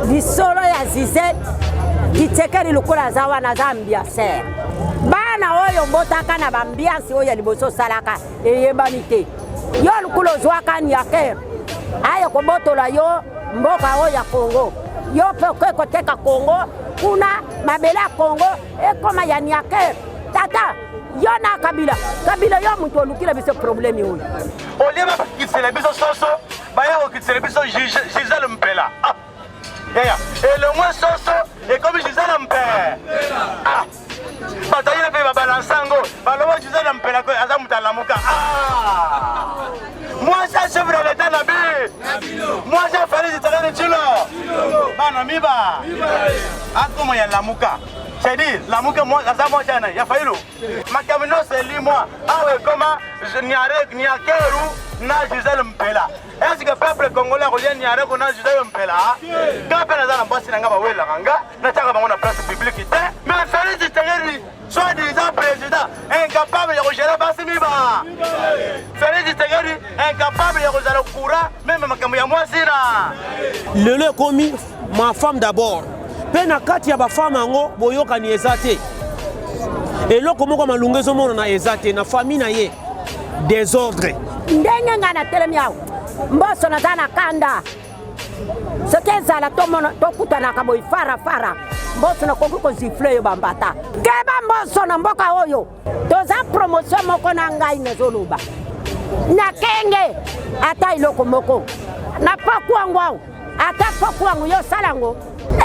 Lisolo ya Zizet Kitekeri lukula zawa na Zambia ser. Bana oyo mbotaka na bambiansi oyo liboso salaka eyebanite. Yo lukulo zwaka ni yaker. Ayo kobotola yo mboka oyo ya Kongo. Yo peke koteka Kongo kuna mabela Kongo ekoma ya yaker. Tata yo na Kabila yo mutu olukila biso problemi oyo. Olema kitsele biso soso baya okitsele biso Gisèle Mpela. Et le moins soso et comme Gisèle Mpela. Ah. Bataille pe babalansango, baloba Gisèle Mpela ko azamuta lamuka. Ah. Moi ça chef de l'état nabi. Moi j'ai fallu de Tchilo. Bana miba. Ah comment ya lamuka. C'est dit lamuka moi azamo chana ya failo. Makamino c'est lui moi. Ah ouais comment je niakeru na Gisèle Mpela. Est-ce que le peuple congolais revient niare ko na Gisèle Mpela? Quand pela za na bosi nanga ba wela kanga na taka bango na place publique te. Mais Félix Tshisekedi soit disant président incapable de gérer basi miba. Félix Tshisekedi incapable de gérer courant même makambo ya moi sina. Lelo komi ma femme d'abord. Pena kati ya ba femme ngo boyoka ni ezate. Eloko moko malungezo mona na ezate na famille na ye. Désordre. Ndenge ngana telemiao. Mboso na zana kanda. Sekeza la tokuta na kabo fara. Mboso na kokuko zifle yo bambata. Keba mboso na mboka oyo. Toza promotion moko na ngai na zoluba. Na kenge ata iloko moko. Na paku wangu. Ata paku wangu yo salango.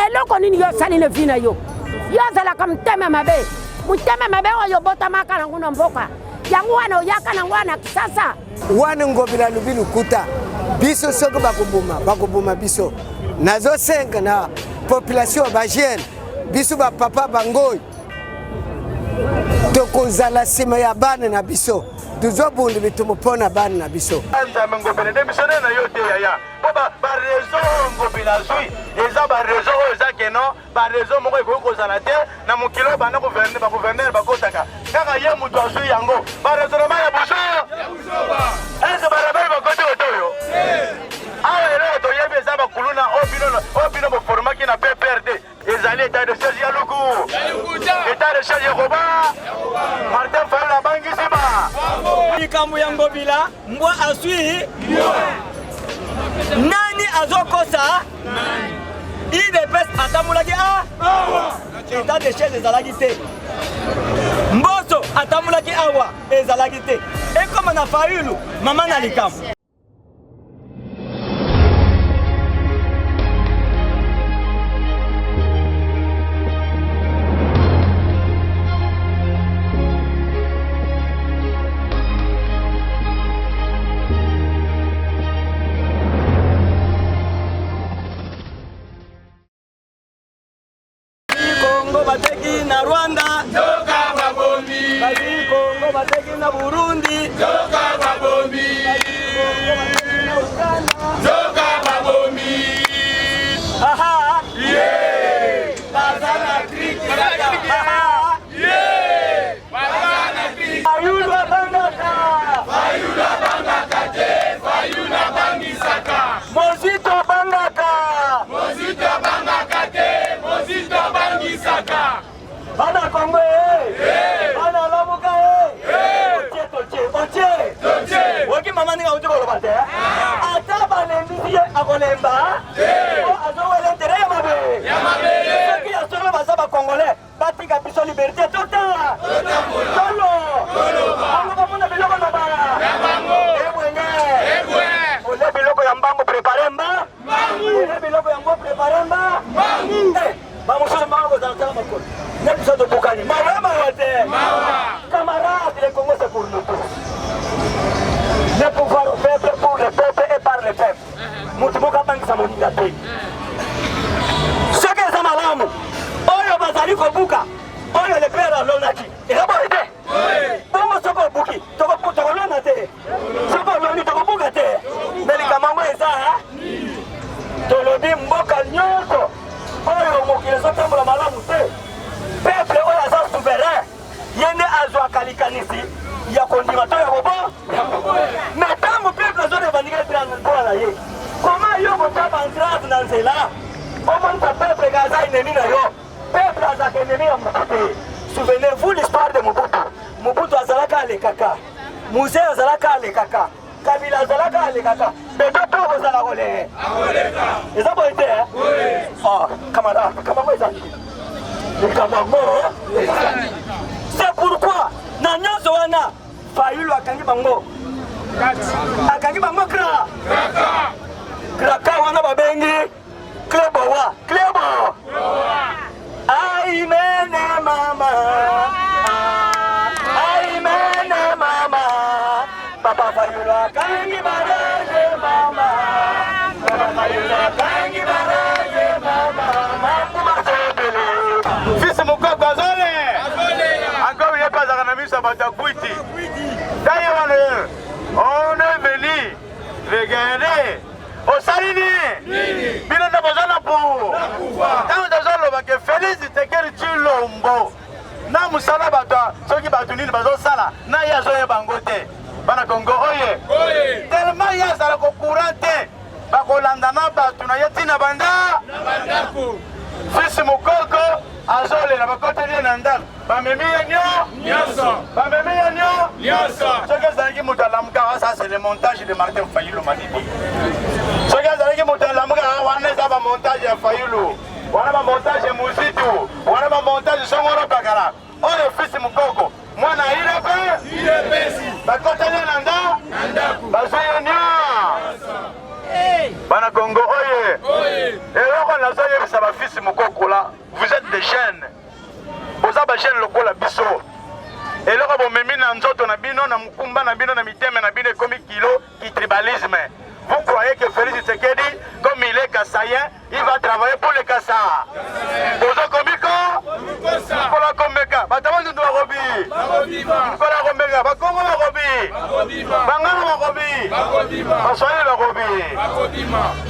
Eloko nini yo saline vina yo. Yo zala kamteme mabe. Muteme mabe oyo bota maka na nguna mboka. Yangu wana oyaka na wana kisasa. Wana ngobila lubilu kuta. Biso soko bakubuma biso. Nazo senga na population ba jeune. Biso ba papa bangoy. Tokozala sima ya bana na biso. Tuzo bundu bitumupona bana na biso. Anda ngobele de biso na yote ya. Ba raison ngobila zui. Eza ba raison eza keno, ba raison moko ekozala te na mukilo bana gouverner bakotaka. Kaka ye mutu azui yango. Ba raisonnement ya buso. Eza ba rabai bakote otoyo. Ah ele to yebe za ba kuluna obino bo formaki na PPRD. Ezali état de siège ya Luku. État de siège ya Roba. Martin Fayulu la bangi siba. Ikambu ya ngobila mbwa asui. Nani azokosa? IDPS atamulaki a? État de siège ezalaki te. Mboso atamulaki awa ezalaki te. Et comme na Fayulu mama na likambu. Bateki na Rwanda, Joka Babombi. Bali Kongo bateki na Burundi, Joka Babombi. Joka Babombi. Aha, Yeah. Bazana Creek. aha, Yeah. Bazana Creek. Fayulu abangaka, Fayulu abangaka te, Fayulu abangisaka. Mozito abangaka, Mozito abangaka te, Mozito abangisaka. bana Kongo bana lamuka oche, woki mama ninga uti koloba te, ata balembi ye akolemba, azowele tere ya mabe, soki ya solo baza ba Congolais, batika biso liberté totala, tolo, bango bamuna biloko na bara, ebwenye, ole biloko ya mbango prepare mba, ole biloko ya mbo prepare mba, bamususu mbango kozala makolo, nebi soto bukani, mawa te, camarades, les Congos c'est pour nous tous. Le pouvoir au peuple, pour le peuple et par le peuple. Moutiboka bangisa moninga te. Soki eza malamu, oyo bazali kobuka, oyo le père alonaki, eza boye te. Bongo soko obuki, tokolona te. Soko oloni tokobuka te. Mais likambo eza tolobi mboka nyonso oyo mokili ezotambola malamu te. Peuple oyo aza souverain, yende azwaka likanisi ya kondima to ya bobo. Mais ntango peuple azodevandika mpona na ye, koma yo kotaba entrave na nzela, ennemi na yo peuple azalaka ennemi ya Mobutu. Souvenez-vous l'histoire de Mobutu. Mobutu azalaka alekaka, Musée azalaka alekaka, Kabila azalaka alekaka, bébé pe ozala koleka eza boye te camarade kamamo ezali likamamo. C'est pourquoi na nyonso wana Fayulu akangi bango kraka wana babengi klebowa klebo aimene mama aimene mama papa Fayulu akangi baraje mama papa Fayulu akangi baraje mama fils mukoko azole encore il pas à sa batakuiti d'ailleurs on est venu regarder au salini bila na bazana pour tant de gens que Félix Tshisekedi Tshilombo na musala bata soki batunini bazo sala na yazo ye bangote bana Congo oye tellement ya sala ko courante ba ko landana batu na yetina banda fils mukoko azole na bakote ni nandal bamemi nyo bamemi nyo ce que ça qui mutalamuka ça c'est le montage de Martin Fayulu Madidi ce que ça qui mutalamuka wana ça ba montage ya Fayulu wana ba montage Muzitu wana ba montage Songoro Bakara on est fils mukoko mwana ile pesi bakote ni nanda bazoye nyo bana Congo oye eloko nazoyebisa ba fils mukoko là vous êtes des jeunes vous avez jeune lokola biso eloko bomemi na nzoto na bino na mukumba na bino na miteme na bino comme kilo qui tribalisme. Vous croyez que Félix Tshisekedi comme il est kassayen il va travailler pour les Kassa bozo komiko kola komeka batabandu ndo bakobi kola komeka bakongo bakobi bangana bakobi baswahili bakobi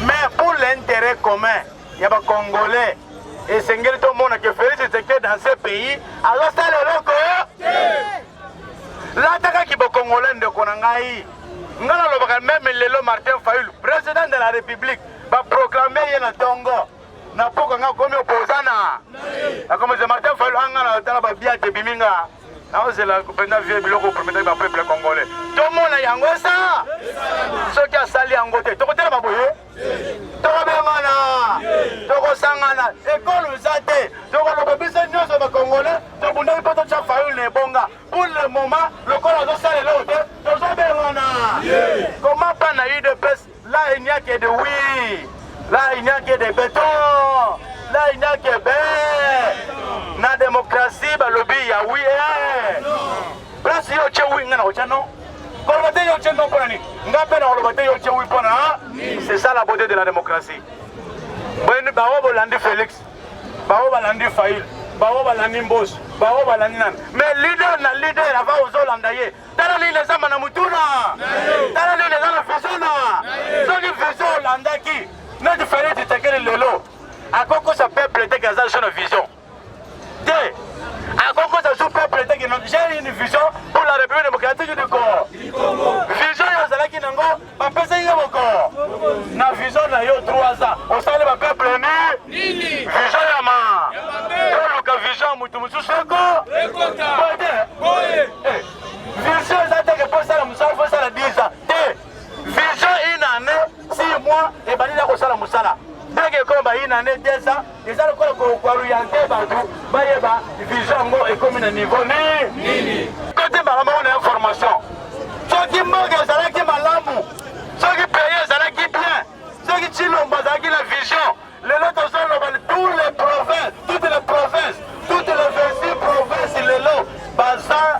mais pour l'intérêt commun ya ba congolais et sengeli to mona que Félix Tshisekedi dans ce pays alors ça le loko la taka ki bo congolais ndeko na ngai ngana lobaka même lelo Martin Fayulu président de la République va proclamer yena tongo na poko nga komi opposana na comme Martin Fayulu ngana tala ba biate biminga na ozela kupenda vie biloko promettre ba peuple congolais to mona yango ça ce qui a sali yango te to kotela baboye to bengana to kosangana école uzate to ko lobisa nyoso ba congolais to bunda poto cha Fayulu ne bonga pour le moment le corps a salé l'autre to zo bengana comment pas na UDPS là il n'y a que de oui là il n'y a que de béton là il n'y a que na démocratie ba lobby ya oui place yo che oui ngana ocha no kolobate yo che no pona ni ngape na kolobate yo che oui pona c'est ça la beauté de la démocratie bon ba wo landi Félix ba wo landi Fayulu ba wo landi Mbos ba wo landi nan mais leader na leader ava ozolanda ye tala li les amana mutuna tala li les ana fisona so ki fiso landaki na différente tekele lelo akoko sa peuple te gaza sur vision à Congo, ça joue peuple j'ai une vision pour la République démocratique du Congo. Vision ya qui nango, ba pesa yo boko. Na vision na yo 3 ans. On sale ba peuple ni vision ya ma. Yo ka vision mutu mutu soko. Boye. Vision ça te pour ça la musala, faut ça la 10 ans. Vision une année, 6 mois et bani la ko sala musala. Dès que comme une année 2 ans, les gens qui orienté partout, bayeba vision et comme un niveau ni. Côté maman on a information. Ceux qui manquent, ça qui malamu. Ceux qui payent, ça qui bien. Ceux qui chillent, ça qui la vision. Les autres sont tous les provinces, toutes les 26 provinces, les lots, bazar,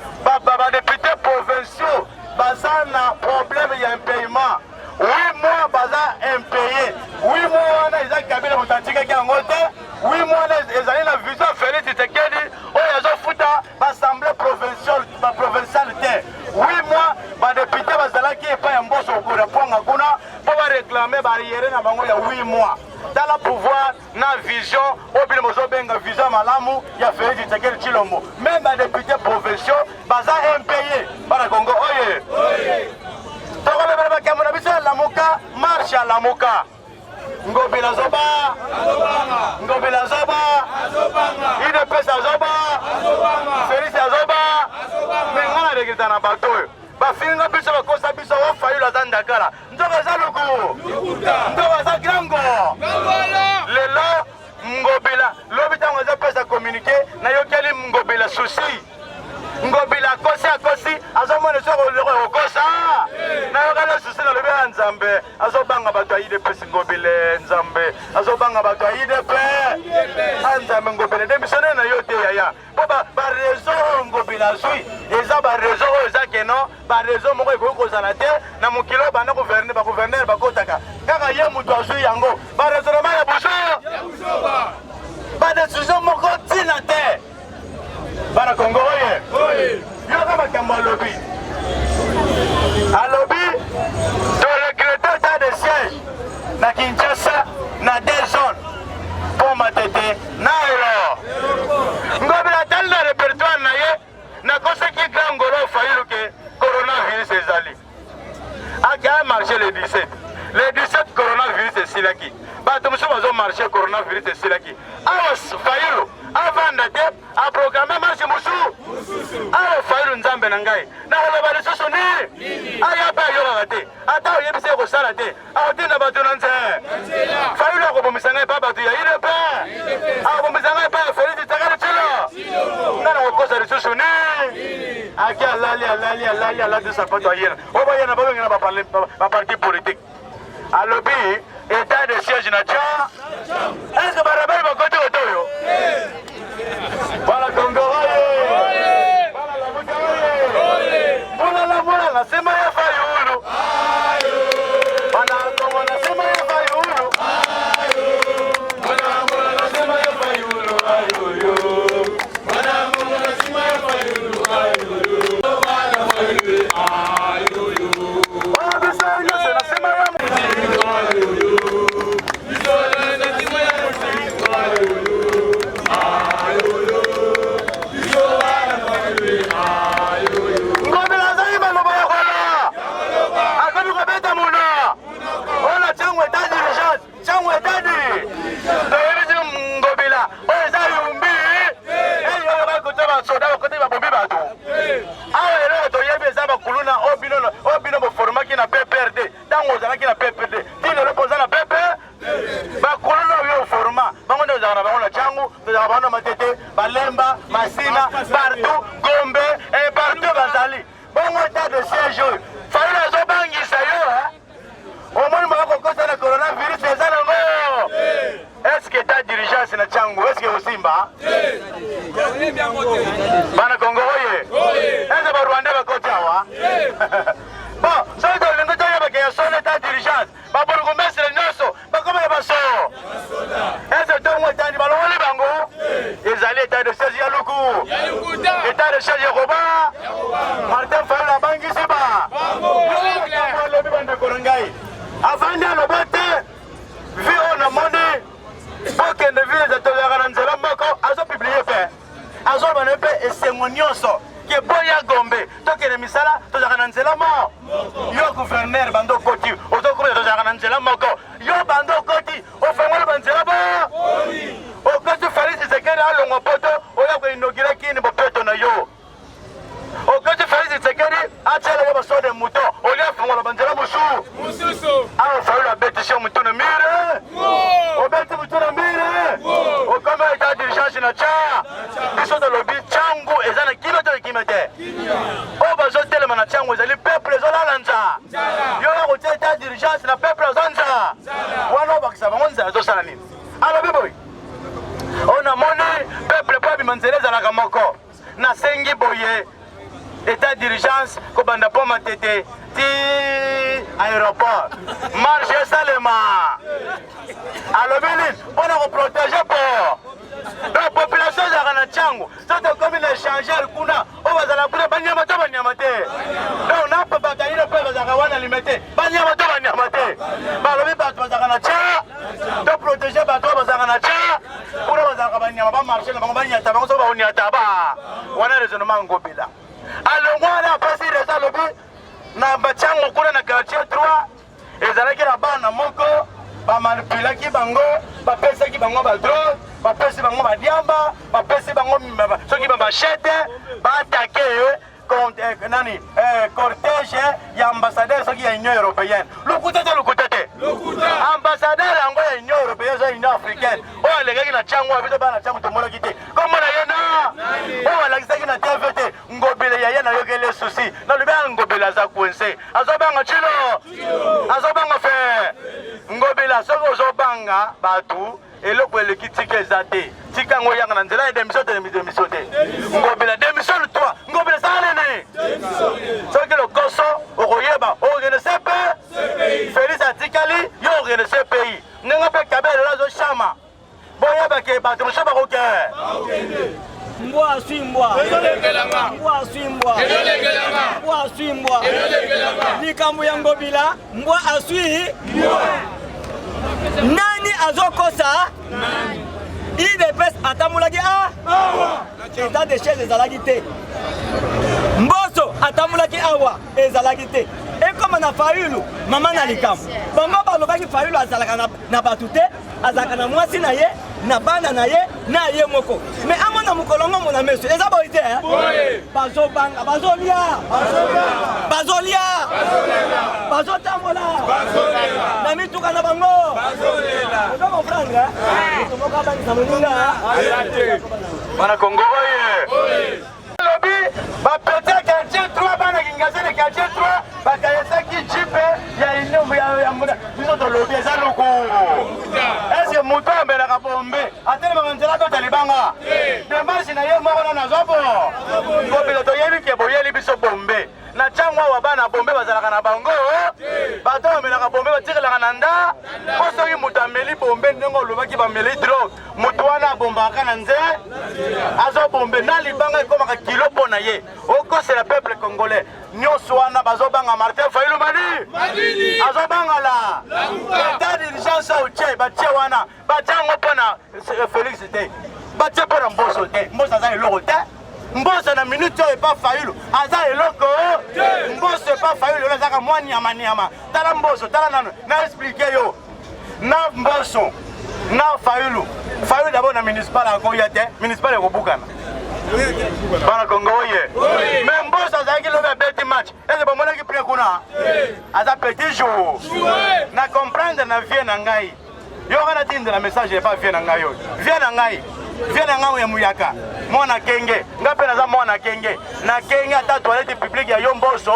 députés provinciaux, bazar n'a problème, il y a un paiement. 8 mois bazar impayé. 8 mois on a les cabinets authentiques qui ont voté. 8 mois les années la vision Félix Tshisekedi oh ils ont foutu l'assemblée provinciale. 8 mois ba député bazala qui est pas un boss au cours pour ngakuna pour réclamer barrière na bango ya 8 mois. Dans le pouvoir na vision au bien mozo benga vision malamu ya Félix Tshisekedi Tshilombo. Même les députés provinciaux bazar impayé para Congo oye. Marche à la Moka. Ngobela Zoba. ngobila lobi tango za pesa communiquer na yokeli ngobila souci ngobila akosi azomona soko loko okosa na yokala souci na lobi nzambe azobanga bato ayide pesi ngobile nzambe azobanga bato ayide pe nzambe ngobile demisone na yote yaya ba raison ngobila zui eza ba raison eza keno ba raison moko ekokozala te na mokilo bana gouverner ba gouverneur bakotaka kaka ye mutu azui yango ba raisonnement ya buso ba décision moko tina te bana Congo oye yoka makambo alobi to regretter état de siège na Kinshasa na deux zones pour Matete na elo ngobila tal na répertoire na ye na koseki grand ngolo fayilu ke coronavirus ezali aka marché le 17 coronavirus esilaki bato mosusu bazo marché coronavirus esilaki awa fayilu avanda te aprogramme marché mosusu awa fayilu nzambe na ngai na koloba lisusu ni aya mpe ayokaka te ata oyebisi ekosala te akotinda bato na nze fayilu akobomisa ngai mpa bato ya ile mpe akobomisa ngai mpa ya felisi tsakali tshilo nga na kokosa lisusu ni aki alali sapato ayena o bayena babengena baparti politique alobi état de siège na tia est-ce que barabeli bakoti kote oyo bana Congo oye bana lamuta oye mbula na sema ya fayulu bana Congo na sema ya fayulu bana mbula na sema ya fayulu ayoyo bana mbula na sema ya fayulu ayoyo bana fayulu ayoyo bana bisanya na sema ya Balemba, Masina, partout, Gombe et partout Bazali. Bon état de siège, fallait la zobangi ça yo. Au moins on va causer le coronavirus c'est ça non. Est-ce que ta dirigeance na changu, est-ce que Osimba? Bana Congo oye. Est-ce que Rwanda va côté wa? Bon, ça doit le ngota ya ba son état dirigeance. Ba pour commerce le noso, ba comme ba so. Est-ce que donc état di balon le bango? Ezali état de siège ya luku. État de siège ya Roba. Martin Fayulu la bangi siba. Le bibanda korangai. Avant de le botte, vu on a monnaie. Aucun de villes de tolérance nzela moko azo publier fait. Azo banepe esengonyoso. Que boya Gombe. Tokene misala to zakana nzela mo. Yo gouverneur bando koti. Ozo ko to zakana nzela moko. Yo bando koti. O fengolo banzela ba. O kazu Felix Tshisekedi alongo poto oya ko inaugurer kini bopeto na yo. O kazu Felix Tshisekedi achela yo baso de muto. Oya fengolo banzela mususu. Awa Fayulu abetisha muto na mire. O beti muto na mire. O kama état d'urgence na cha. Biso de lobby changu ezana kilo to kimete. O bazo telema na changu ezali peuple zola nza. Yo ya ko état d'urgence na peuple zonza. Wana bakisa bangonza zo sala nini? Alors biboy. On a monnaie peuple pas bimanzeleza la kamoko. Na sengi boye. État d'urgence ko banda po matete ti aéroport. Marche salema. Alors bilin, on a protéger pour la population za na changu. Sote comme les échangeurs kuna, on va la pour banyama to banyama te. Donc na pa bataille pe za wana limité. Banyama to banyama te. Ba lobi ba to za na cha. To protéger ba to za na cha. Pour ba banyama ba marcher na banyama ta ba so ba unia ta ba. Wana raisonnement ngobila. Alors moi là passer les alobi na ba changu kuna na quartier 3 ezalaki na bana moko ba manipulaki bango ba pesaki bango ba drone ba pesi bango ba diamba ba pesi bango soki ba machete ba attaquer contre nani cortège ya ambassadeur soki ya Union européenne lukutete ambassadeur yango ya Union Européenne za Union Africaine oyo alekaki na chango abito bana chango tomonaki te komona yena oyo alakisaki na TVT ngobele ya yena yokele susi na lobi ngobele aza kwense azobanga chilo azobanga fe ngobele soko ozobanga batu eloko eleki tika eza te tika ngo yanga na nzela ya démission te ngobele démission 3 ngobele salene soki lokoso okoyeba okende sepe Félix atikali yo okende CPI ndenge mpe kabele azosama boyebake bato mosusu bakoke mbwa aswi mbwa mbwa aswi mbwa mbwa aswi mbwa likambo ya ngobila mbwa aswi nani azokosa IDPS atamulaki état de chaise ezalaki te mboso atamulaki awa ezalaki te ekoma na Fayulu mama na likambo bango balobaki Fayulu azalaka na bato te azalaka na mwasi na ye na bana na ye na ye moko me amona mokolongo mona meso eza boyi te bazobanga bazolia bazotambola na mituka na bango ozo comprendre tomoka bangisa moninga bana Congo oye lobi bapete quartier 3 bana kingazele quartier 3 bakayesaki jipe ya inomu ya muda biso tolobi eza loko est-ce moto ambelaka bombe atelemaka nzela to talibanga demarche na ye moko na zobo ngobila toyebi ke boyeli biso bombe na chango awa bana bombe bazalaka na bango bato bamelaka bombe batikelaka na nda po soki moto ameli bombe ndenge olobaki bameli drogue moto wana abombaka na nze azobombe na libanga ekomaka kilo mpo na ye okosela peuple congolais nyonso wana bazobanga Martin Fayulu Madidi azobangala état d'urgence otie batie wana batiango mpo na Félix te batie mpo na mboso te mboso aza eloko te mboso na minute oyo epa Fayulu aza eloko mboso epa Fayulu oyo azaka mwa nyama tala mboso tala nano na explike yo na mboso na Fayulu d'abord na municipal akoya te municipal ekobukana bana Congo oye me mboso azalaki lobi abeti match eze bamonaki prix kuna aza petit jour na comprendre na vie na ngai yo kana tindela message epa vie na ngai oyo vie na ngai ya muyaka mwana kenge nga mpe naza mwana kenge na kenge ata toilette publique ya yo mboso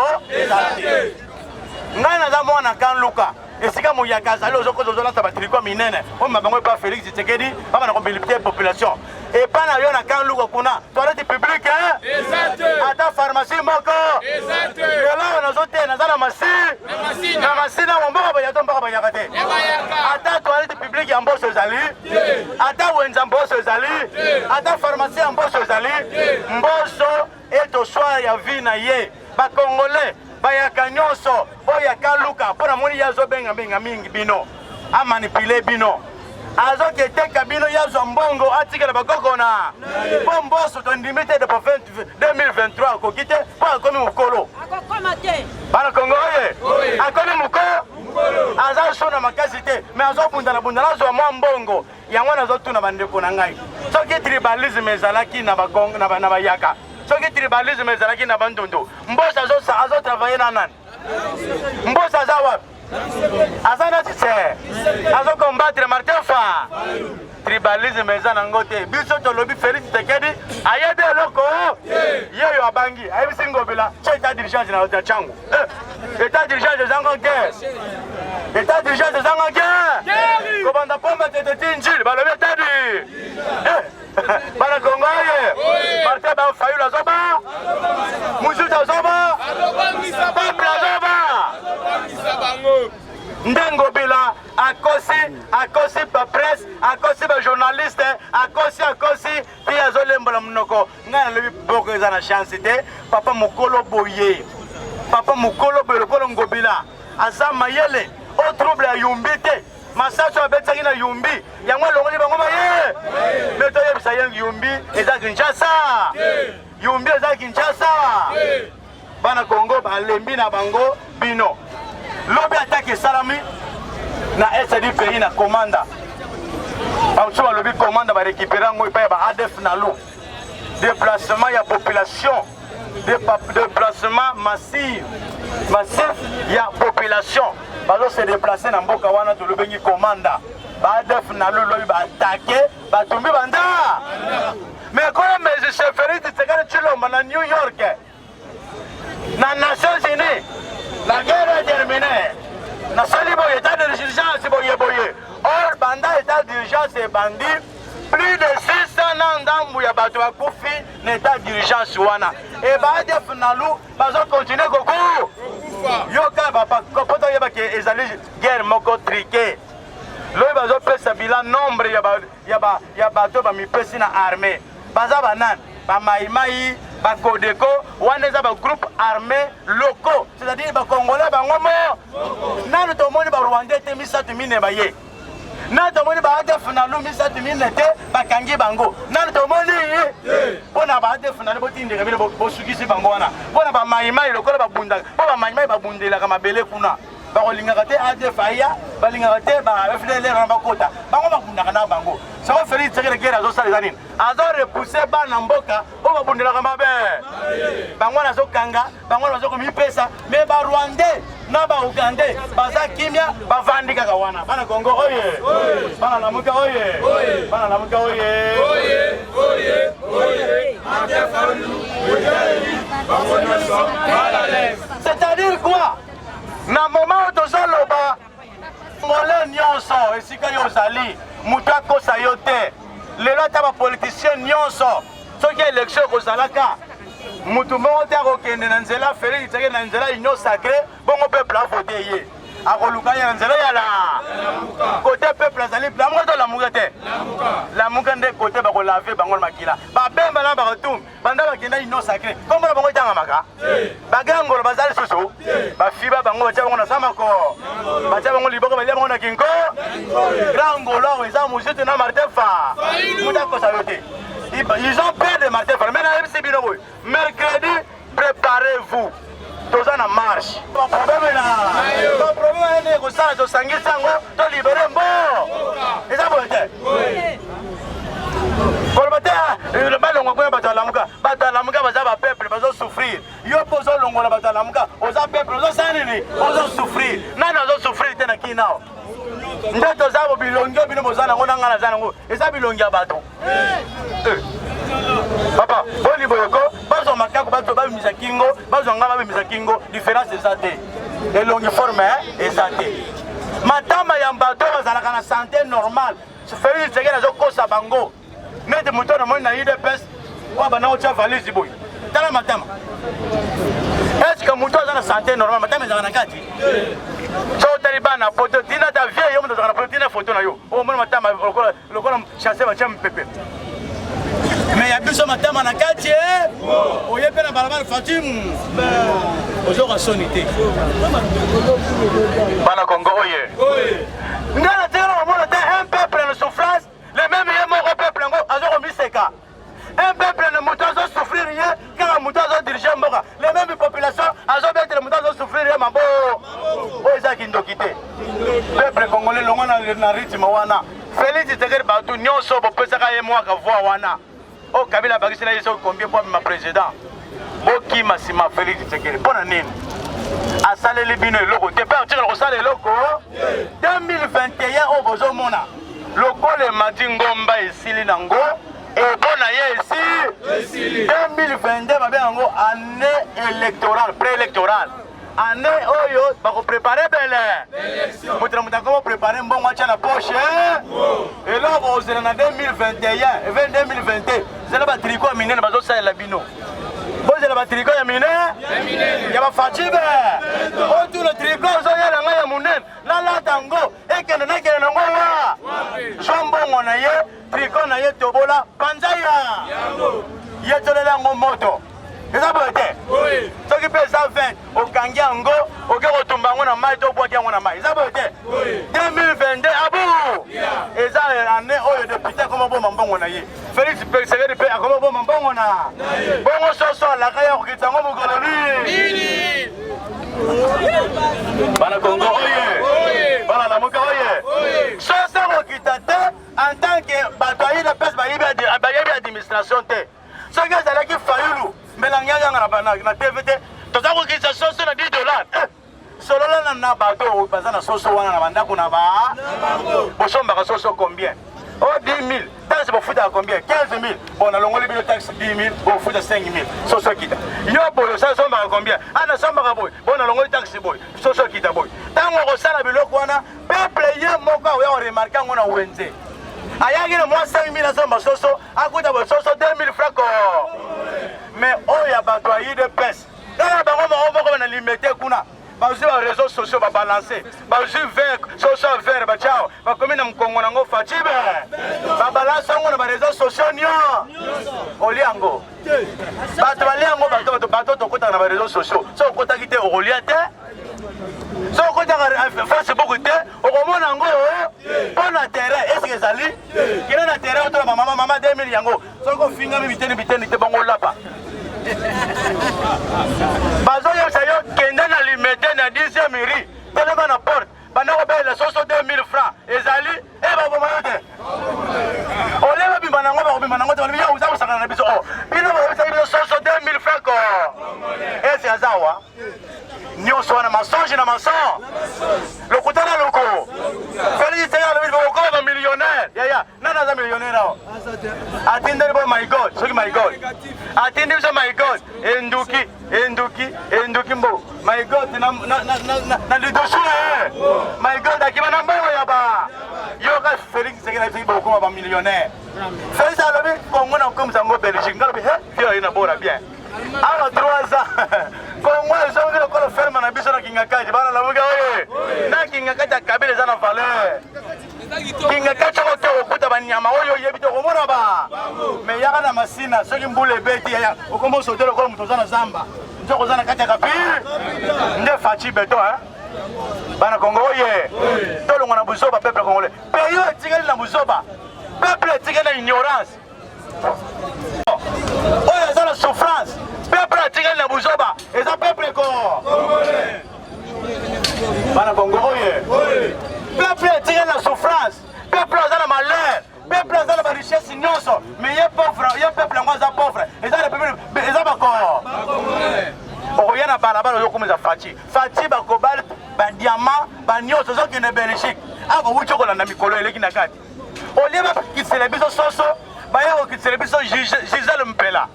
ngai naza mwana kanluka esika muyaka azali ozokoza ozolasa batriko minene oyo mabango epa Félix Tshisekedi baba na kobilipite population epa na yo na kanluka kuna toilette publique ata pharmacie moko lelo nazote naza na masi na mboka bayato mboka bayaka te ata toilette publique ya mboso ezali ata wenza mboso ezali ata pharmacie ya mboso ezali mboso etoswa ya vi na ye bakongole bayaka nyonso oyo akaluka mpo na moni ye azobenga mingi bino amanipule bino azoketeka bino yazwa mbongo atikela bakokona mpo mboso tondimi te depo 2023 akoki te mpo akomi mokolo bana Kongo oye akomi mokolo aza so na makasi te me azobundana azwa mwa mbongo yango nazotuna bandeko na ngai soki tribalisme ezalaki na bayaka soki tribalisme ezalaki na bandundu mboso azotravaye na nani mboso aza wapi aza na tise azokombattre Martin Fa tribalisme eza nango te biso tolobi Félix Tshisekedi ayebi eloko yeyo abangi ayebisi ngobila tio état d'urgence na changu état d'urgence ezanga guerre état d'urgence ezanga guerre kobanda pomba tete tinjili balobi état bana Kongo ye Martin ba Fayulu azoba mususu azoba peuple azoba ndengo bila akosi pa presse akosi ba journaliste akosi ti azolembola munoko ngai nalobi boko eza na chance te papa mokolo boye lokolo ngobila aza mayele o trouble ya yumbi te masaso abetsaki na yumbi yango elongoli bango maye me toyebisa ye yumbi eza Kinshasa bana Kongo balembi na bango bino lobi ataki esalami na SD pays na komanda bamosusu balobi komanda barécupere yango epai ya ba ADF na lo déplacement ya population déplacement massif ya population bazo se déplacer na mboka wana tolobengi commanda baadef na lolo baattaqué batumbi banda mais quand mais je Félix Tshisekedi Tshilombo na New York na Nations Unies la guerre est terminée na sali boye état d'urgence boye or banda état d'urgence et bandit plus de 600 ans d'ambu ya bato bakufi na état d'urgence wana et baadef na lu bazo continuer goku yoka papa poto yeba ke ezali guerre moko triqué loyi bazopesa bilan nombre ya bato bamipesi na armée baza banani bamaimai bakodeko wana eza bagroupe armé locaux c'est-à-dire bacongolais bango mo nanu tomoni barwandais te misato mine baye nanu tomoni baadef na lu misato mine te bakangi bango nanu tomoni mpona baadef na lu botindeka bino bosukisi bango wana mpona bamaimai lokola babundaka mpo bamaimai babundelaka mabele kuna bakolingaka te adef aya balingaka te bafdlr na bakota bango babundaka na bango soko Félix Tshisekedi guerre azosala eza nini azorepousse bana mboka oyo babundelaka mabe bango wana azokanga bango wana bazokomipesa me barwandais na baugandais baza kimia bavandi kaka wana bana kongo oye bana lamuka oye bana lamuka oye c'est-à-dire quoi na moment oyo tozoloba ngole nyonso esika yo ozali moto akosa yo te lelo ata bapoliticien nyonso soki élection ekozalaka motu moko te akokende na nzela Félix Tshisekedi na nzela union sacré bongo peuple avote ye akoluka ye na nzela yala kote peuple azali lamuka to lamuka te lamuka nde kote bakolave bango na makila babemba na bakatum banda bakenda union sacré kombo na bango etangamaka bagangolo bazali susu bafiba bango batia bango na samako batia bango liboko balia bango na kinko grand ngolo eza mosusu na Martin Fa moto akosa yo te ils ont peur de Martin Fa mais na MC bino boy mercredi préparez-vous toza na marche problème ene kosala tosangisi yango tolibere mbo eza boye te koloba te balongwa kuna bato ya lamuka baza bapeuple bazosouffrir yo mpo ozolongola bato ya lamuka oza peuple ozosala nini ozosouffrir nani azosouffrir te na kini nao nde toza bo bilongi oyo bino boza nango na ngai naza nango eza bilongi ya bato papa boni boyoko bazwa makako bato babimisa kingo bazwa nga babimisa kingo différence eza te elongi forme eza te matama ya bato bazalaka na santé normale Félix Tshisekedi azokosa bango neti moto na moni na UDPS oyo banango tia valise boye tala matama estce moto aza na santé normale matama ezalaka na kati so otali bana poto tina ta vie yo moto azalaka na poto tina foto na yo omona matama lokola chasse batia mpepe mais ya biso matama na kati oye mpe na balabala Fatim ozoka soni te bana Congo oye nga na tekala omona te un peuple na souffrance le même ye moko peuple yango azokomiseka un peuple na moto azosouffrir ye kaka moto azodirige mboka le même population azobetele moto azosouffrir ye mabo oyo eza kindoki te peuple congolais longo na rythme wana Félix Tshisekedi bato nyonso bopesaka ye mwaka voi wana o Kabila bakisi na ye soki combien po amema président bokima nsima Félix Tshisekedi mpo na nini asaleli bino eloko te mpe atikala kosala eloko 2021 oyo bozomona lokola emati ngomba esili nango epo na ye esi 2022 babenga yango année électorale préélectorale année oyo bakoprépare bele moto na moto akoma prépare mbongo atia na poche eloko ozela na 2021 2022 zela batriko ya minene bazosalela bino bozela batriko ya minene ya bafatibe otuna triko ozoyela ngai ya monene nalata yango ekende nakende nango wa zwa mbongo na ye triko na ye tobola panzaya ye tolela yango moto eza boye te soki mpe eza 20 okangi yango oke kotumba yango na mai to obwaki yango na mai eza boye te 2022 abu eza ane oyo depute akoma boma mbongo na ye Félix Tshisekedi mpe akoma boma mbongo na bongo soso alaka ya kokita yango mokolo nini bana Congo oye bana lamuka oye soso kokita te en tant que bato ayi na pese bayebi administration te soki ezalaki fayulu mais elanganga na TVT toza kokisa soso na $10 solola na bato baza na soso wana na bandako na ba bosombaka soso combien oh 10 000 taxe bofuta combien 15 000 bon alongoli bino taxe 10 000 bofuta 5 000 soso kita yo boyo sa sombaka combien ana sombaka boy bon alongoli taxe boy soso kita boy tango kosala biloko wana peuple ye moko oya remarquer ngo na wenze ayaki na mwa 5 000 asomba soso akuta bo soso 2 000 francs mais oya bato ayi de pes kala bango moko na limité kuna bazwi ba réseaux sociaux ba balancer bazwi vert social vert ba ciao ba komina mkongo nango fatibe ba balance ngo na ba réseaux sociaux nyo oliango bato baliango bato to kota na ba réseaux sociaux so kota kite oliate so kota ka Facebook te okomona ngo pona terrain est-ce que zali kina na terrain to ba mama 2000 yango so ko finga mi biteni te bango lapa bazo yo sayo kenda na limité na 10e mairie telema na porte bana ko bela soso 2000 francs ezali e ba boma yote oleba bimana ngo ba bimana ngo te bali ya uza usaka na biso o bino ba sayo soso 2000 francs ko ese azawa nyonso wana mensonge na mensonge lokutana loko Félix ya le ko ba millionnaire ya nana za millionnaire ao atindere bo my god so my god atindere so my god enduki mbo my god na lidosura my god akima na mbo ya ba yo ka Félix ya le bo ko ba millionnaire Félix ya le Congo na comme ça ngo Belgique ngalo he yo ina bora bien ala 3 ans Congo ezongi lokola ferme na biso na kingakaji bana lamuka oye na kingakaji kabila za na valeur kingakaji ko okuta banyama oyo yebito komona ba me yaka na masina soki mbule beti ya okomo sote lokola mutoza na zamba njoko za na kati ya kapili nde fachi beto bana Congo oye tolongo na buzoba peuple congolais peyo etikali na buzoba peuple etikali na ignorance oyo za la souffrance peuple atikali na buzoba eza peuple congolais bana Congo oye peuple atikali na souffrance peuple aza na malheur peuple aza na richesse nyonso mais ye pauvre ye peuple yango aza pauvre eza na peuple eza bako okoya na balabala ozokomeza faci bakobali badiama banyonso ozokende Belgique abo wuti okolanda mikolo eleki na kati olie bakisela biso soso baya kokisela biso Gisèle Mpela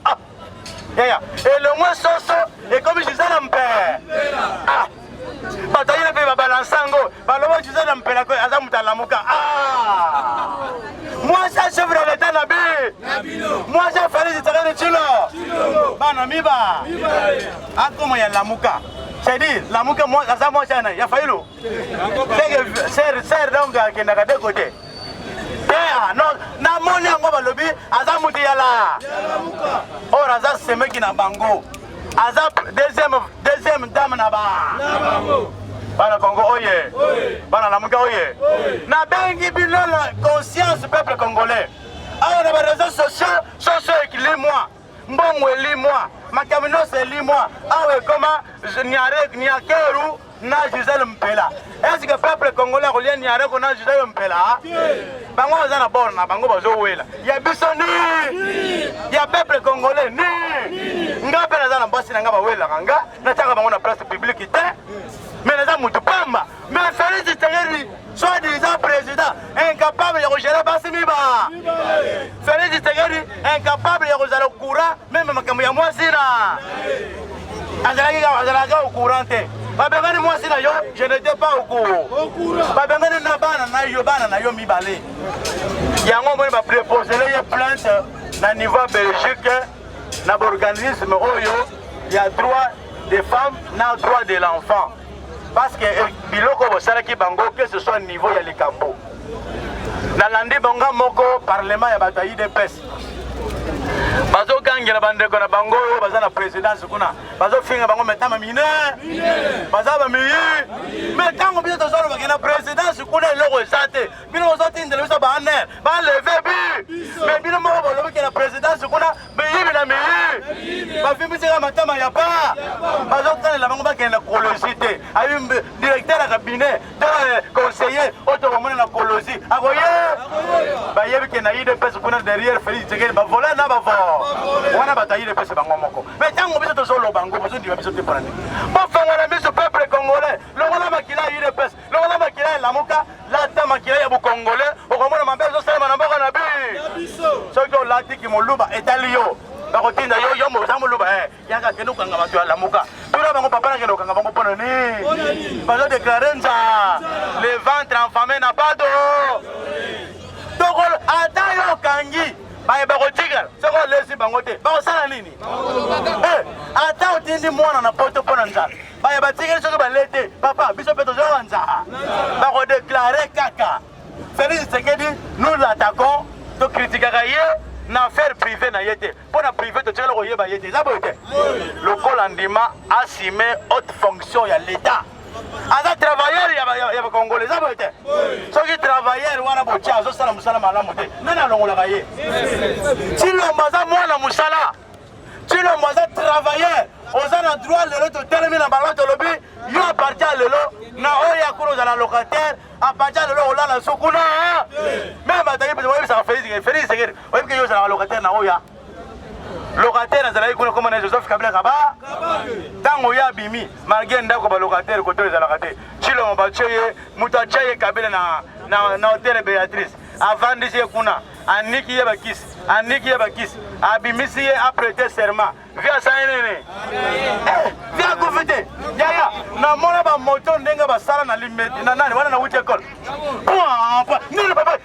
yaya elongwe soso ekomi Gisèle Mpela bato ayina mpe babalansango baloba Gisèle Mpela ko aza moto alamuka moi ça chef de l'état na bi moi ça Félix Tshisekedi Tshilo bana miba akomo ya lamuka c'est-à-dire lamuka moi aza moi sana ya failo ser donc akenda ka de côté non na moni yango balobi aza muti yala or aza semeki na bango aza deuxième dame na bango bana Congo oye bana lamuka oye na bengi bino la conscience peuple congolais awa na ba réseaux sociaux soso ekili-moi mbongo eli-moi makamino se eli-moi awa ekoma niakeru na Gisèle Mpela est-ce que peuple congolais kolia niare ko na Gisèle Mpela bango baza na bord na bango bazowela ya biso ni ya peuple congolais ni nga pe naza na basi na nga bawela nga na tanga bango na place publique te mais naza mutu pamba mais Félix Tshisekedi soi-disant président incapable de gérer basi miba Félix Tshisekedi incapable de gérer le courant même makambo ya mwasi na azalaki au courant te babengani mwasi na yo je n'étais pas au courant babengani na bana na yo mibale yango moni bapreposele ye plainte na niveau Belgique na organisme oyo ya droit des femmes na droit de l'enfant parce que biloko bosalaki bango que ce soit niveau ya likambo nalandi bonga moko parlement ya bato ya UDPS bazokangela bandeko na bango oyo baza na présidence kuna bazofinga bango metama mine baza bamiyi mais ntango biso tozolobaki na présidence kuna eloko eza te bino bozotindela biso baaner baleve bi mais bino moko bolobaki na présidence kuna beyibi na miyi bafimbisika matama ya pa bazotalela bango bakende na kolosi te ayi directeur ya cabinet to conseiller oyo tokomona na kolosi akoye bayebi ke na UDPS kuna derrière Félix Tshisekedi bavola na bavo wana batayi le pese bango moko mais tango bondima biso te mpona nini bofongola biso peuple congolais longola makila ya UDPS longola makila ya lamuka lata makila ya bokongolais okomona mabe ezosalema na mboka na biso soki olatiki moluba etali yo bakotinda yo moza moluba yaka kende okanga bato ya lamuka tuna bango papa nakende okanga bango mpona nini bazodeklare nza le ventre enfamé na pas d'eau tokolo ata yo okangi baye bakotikala soko olesi bango te bakosala nini ata otindi mwana na poto mpo na nzala baye batikeli soki bale te papa biso mpe tozoyoka nzala bakodeklare kaka Félix Tshisekedi nous l'attaquons tokritikaka ye na affaire privé na ye te mpo na privé totikala koyeba ye te eza boye te lokola ndima asime haute fonction ya l'état aza travailleur ya bakongole eza boye te soki travailleur wana botie azosala mosala malamu te nani alongolaka ye tilombo aza mwana mosala tilombo aza travailleur oza na droit lelo totelemi na bango tolobi yo apartia lelo na oyo yakuna ozala locataire apartia lelo olala sukuna meme bataki pese oyebisaka Félix Tshisekedi oyebike yo ozalaka locataire na oya locataire azalaki kuna koma na Joseph Kabila kaba ntango ye abimi malgré ndako balocataire koto ezalaka te Tshilombo batie ye moto atia ye Kabila na hotel Béatrice avandisi ye kuna aniki ye bakisi abimisi ye aprete serment vi asali nini vi akufi te yaya namona bamoto ndenge basala na limeti na nani wana na wuti ekole nini papa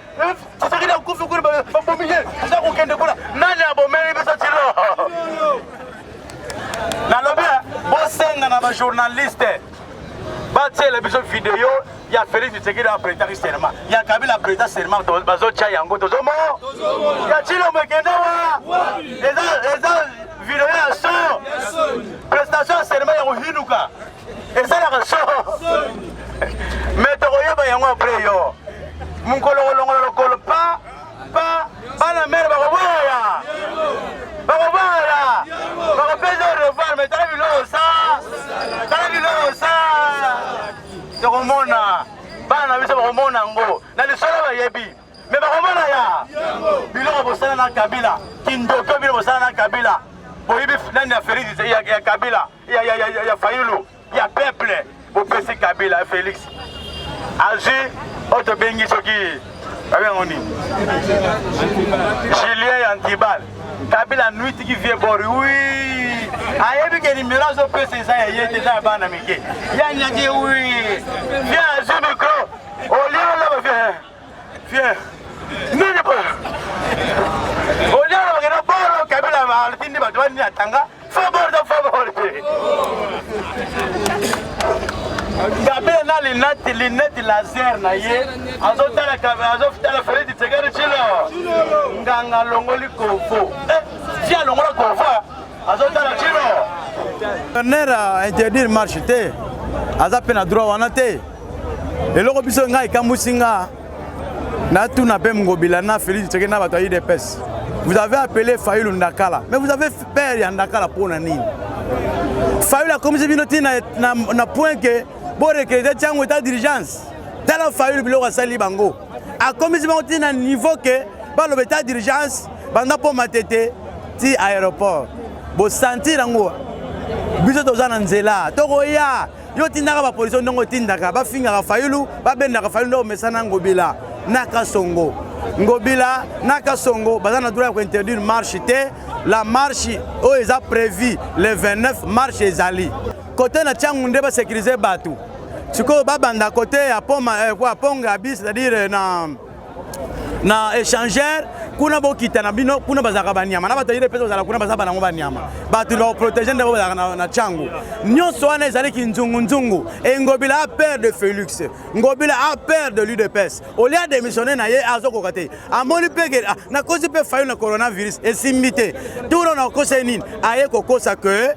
Tshisekedi akufi kuna babomi ye eza kokende kuna nani abomeli biso Tshilo nalobi bosenga na bajournaliste batiela biso video ya Félix Tshisekedi apreta serment ya Kabila apreta serment bazotia yango tozomo ya Tshilombo ekende wa eza video ya so prestation ya serment ya kohinuka esalaka so me tokoyeba yango apres yo munkolongolongola lokolo pa bana mere bakoboya bakopesa revoir me tala bilosa tokomona bana biso bakomona yango na lisolo bayebi me bakomona ya biloko bosala na Kabila kindoko bino bosala na Kabila boyebi nani ya Félix ya Kabila ya Fayulu ya peuple bopesi Kabila ya Félix azwi oyo tobengi soki babengo nini Julien Antibal Kabila nuitiki vie bori oui ayebi ke nimero azopesa eza ya ye te eza ya bana mike ya nyaki oui vie azwi micro olie olaba vie nini po olie olaba kena boro Kabila alatindi bato banini atanga fa boro te Kabila na lineti laser na ye azotala Félix Tshisekedi Tshilo nganga longoli kofo si alongola kofo azotala Tshilo gouverneur interdire marche te aza mpe na droit wana te eloko biso ngai ekambusi nga natuna mpe Ngobila na Félix Tshisekedi na bato ya UDPS vous avez appelé Fayulu Ndakala mais vous avez peur ya Ndakala mpona nini Fayulu akomisi bino ti na point ke borecréter ntango état d'urgence tala Fayulu biloko asali bango akomisi bango ti na niveau ke baloba état d'urgence banda mpo matete ti aéroport bosentir yango biso toza na nzela tokoya yo tindaka bapolisi ndongo otindaka bafingaka Fayulu babendaka Fayulu nde omesana Ngobila na Kasongo Ngobila na Kasongo baza na droit ya kointerdire marche te la marche oyo eza prévu le 29 marche ezali côté na Tchangu nde basécuriser bato sikoyo babanda côté ya ponga bis c'est-à-dire na échangeur kuna bokita na bino kuna bazaka banyama na bato yire pesa bazala kuna bazaba nango banyama bato lo protéger ndebo bazaka na Tchangu nyonso wana ezali kinzungu Ngobila a peur de Félix Ngobila a peur de l'UDPS au lieu de démissionner na ye azoko kate amoni peke na cause pe fayo na coronavirus esimbite tout na cause nini aye kokosa que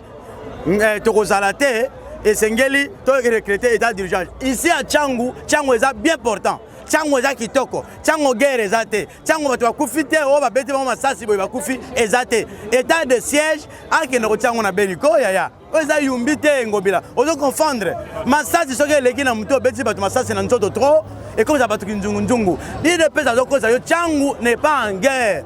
tokozala te esengeli to recruter état d'urgence ici à Tchangu est bien important Tchangu eza kitoko Tchangu guerre ezate Tchangu bato bakufi te o babete bango masasi boye bakufi ezate état de siège akende ko Tchangu na beniko yaya oza yumbi te Ngobila ozo confondre masasi soki eleki na muto obeti bato masasi na nzoto trop et comme ça bato kinzungu l'UDPS azo kosa yo Tchangu n'est pas en guerre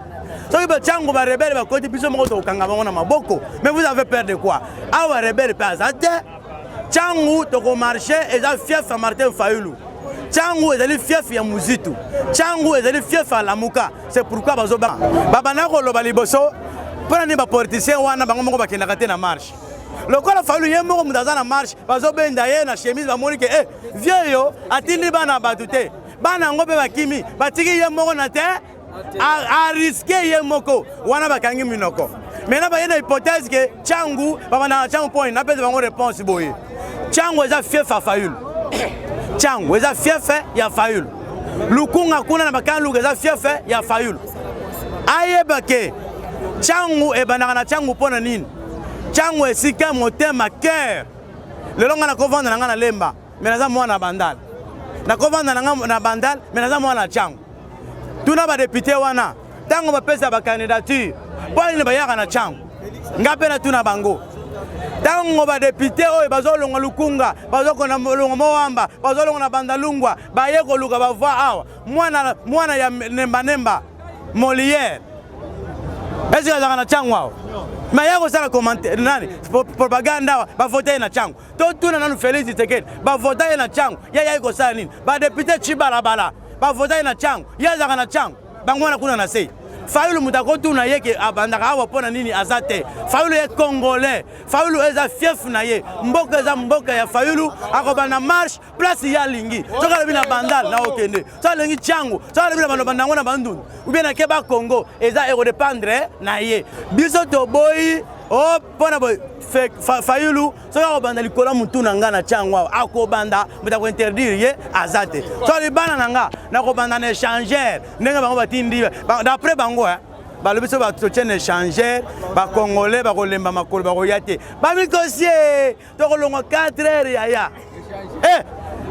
soki batiango barebele bakoti biso moko tokokanga bango na maboko. Mais vous avez peur de quoi? Awa rebele mpe aza te. Tiango tokomarche eza fief ya Martin Fayulu. Tiango ezali fief ya Muzitu. Tiango ezali fief ya Lamuka. C'est pourquoi bazoba babana koloba liboso mpona nini bapoliticien wana bango moko bakendaka te na marche. Lokola Fayulu ye moko moto aza na marche bazobenda ye na chemise bamoni ke vieux yo atindi bana bato te. Bana yango mpe bakimi batiki ye moko na te ariske ye moko wana bakangi minoko. Maintenant baye na hypothèse ke Tiango babana Tiango point na pesa bango réponse boye. Tiango eza fief ya Fayulu. Tiango eza fief ya Fayulu. Lukunga kuna na bakanga luka eza fief ya Fayulu. Ayeba ke Tiango ebandaka na Tiango mpona nini? Tiango esika motema cœur. Lelo nga na kovanda na nga na lemba, mais naza mwana bandal. Na kovanda na nga na bandal, mais naza mwana Tiango. Tuna ba député wana, tango bapesa ba candidature, po ni bayaka na Tiango. Ngape na tuna bango. Tango ba député oyo bazolonga lukunga, bazokona molongo moamba, bazolonga na bandalungwa, baye ko luka ba voix awa. Mwana ya nemba Molière. Est-ce que ça na Tiango wao? Mais il y a aussi la commentaire, propagande, va voter na Tiango. Tout le monde Félix Tshisekedi, va voter na Tiango. Il y a aussi nini, va député Chibalabala, va voter na Tiango. Il y a na Tiango. Bangwana kuna na sei. Fayulu mutako tuna yeke abandaka awa pona nini azate. Fayulu est congolais. Fayulu eza fief na ye. Mboka eza mboka ya Fayulu akobana marche place ya lingi. Soka bina bandal na okende. Soka lingi Tiango. Soka bina bandango na bandundu. Ou bien na keba Congo eza ero dépendre na ye. Biso to boy oh pona boy Fayulu soka kobanda likola mutu na nga na Tiango akobanda mutako interdire ye azate. Soka libana na nga na kobanda na échangeur. Nenga bango batindi d'après bango balobi so batotien échangeur ba congolais ba kolemba makolo ba koyate ba mikosie to kolonga 4 heures yaya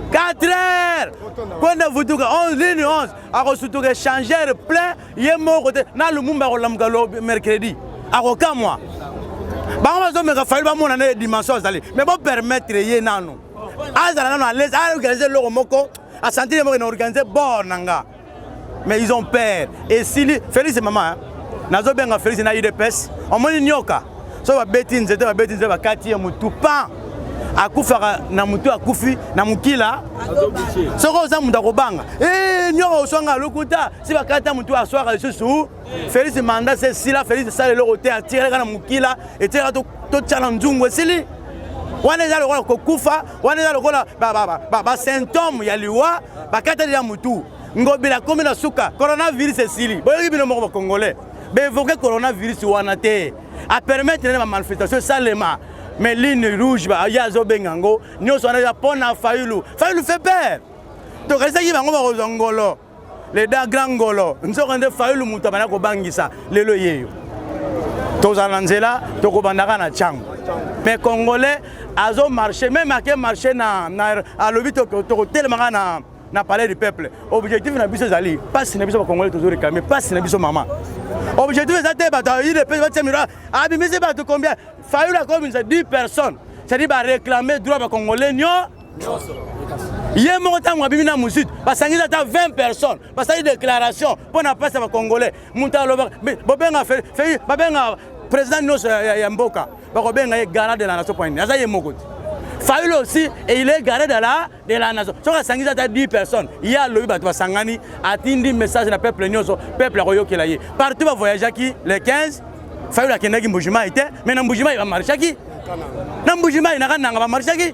4 heures kwenda vutuka 11 ligne 11 akosutuka échangeur plein ye moko te na lumumba kolamuka lo mercredi akokamwa bango bazomeka Fayulu bamona na dimension azali mais bon permettre ye nanu azala nanu à l'aise a organiser loko moko a sentir moko na organiser bon nanga. Mais ils ont peur. Et si Félix et maman, nazo benga Félix na IDPS, on moni nyoka. So ba betin zete ba kati ya mutu pa. Akufa na mutu akufi na mukila. Soko za mutu akobanga. Nyoka oswanga lokuta, si ba kati ya mutu aswaka lisusu. Félix manda c'est sila Félix ça le lokote atire kana mukila et tira to tchala nzungu sili. Wana eza lokola kokufa, wana eza lokola ba symptôme ya liwa, ba kati ya mutu. Ngobila komi na suka coronavirus esili boyoki bino moko congolais bevoke coronavirus wana te a permettre na manifestation salema mais ligne rouge ba yazo bengango nyoso na pona Fayulu fait peur to kasa ki bango ba ngolo les da grand ngolo nzokande Fayulu mutu bana ko bangisa lelo yeyo to zalanzela to ko bandaka na Tiango mais congolais azo marché même à marché na à lobito to tellement na palais du peuple. Objectif na biso zali, passe na biso congolais toujours réclamer, passe na biso maman. Objectif ezate bata il peut va tirer abi mais c'est pas combien Fayulu a comme 10 personnes. C'est dit ba réclamer droit ba congolais nyo. Yé monta mwabi na musud, basangisa ta 20 personnes, parce que déclaration pour na passe ba congolais. Monta loba bobenga fait babenga président nos ya mboka. Ba ko benga garant de la nation point. Aza yé mokoti. Fayulu aussi, et il est garé de la nation. Si on a 10 personnes, il y a le Batou Sangani, a dit message à peuple nyoso, peuple royo qui l'a eu. Partout va voyager qui, les 15, Fayulu a kenagi Mboujima était, mais Mboujima il va marcher qui. Mboujima il va marcher qui.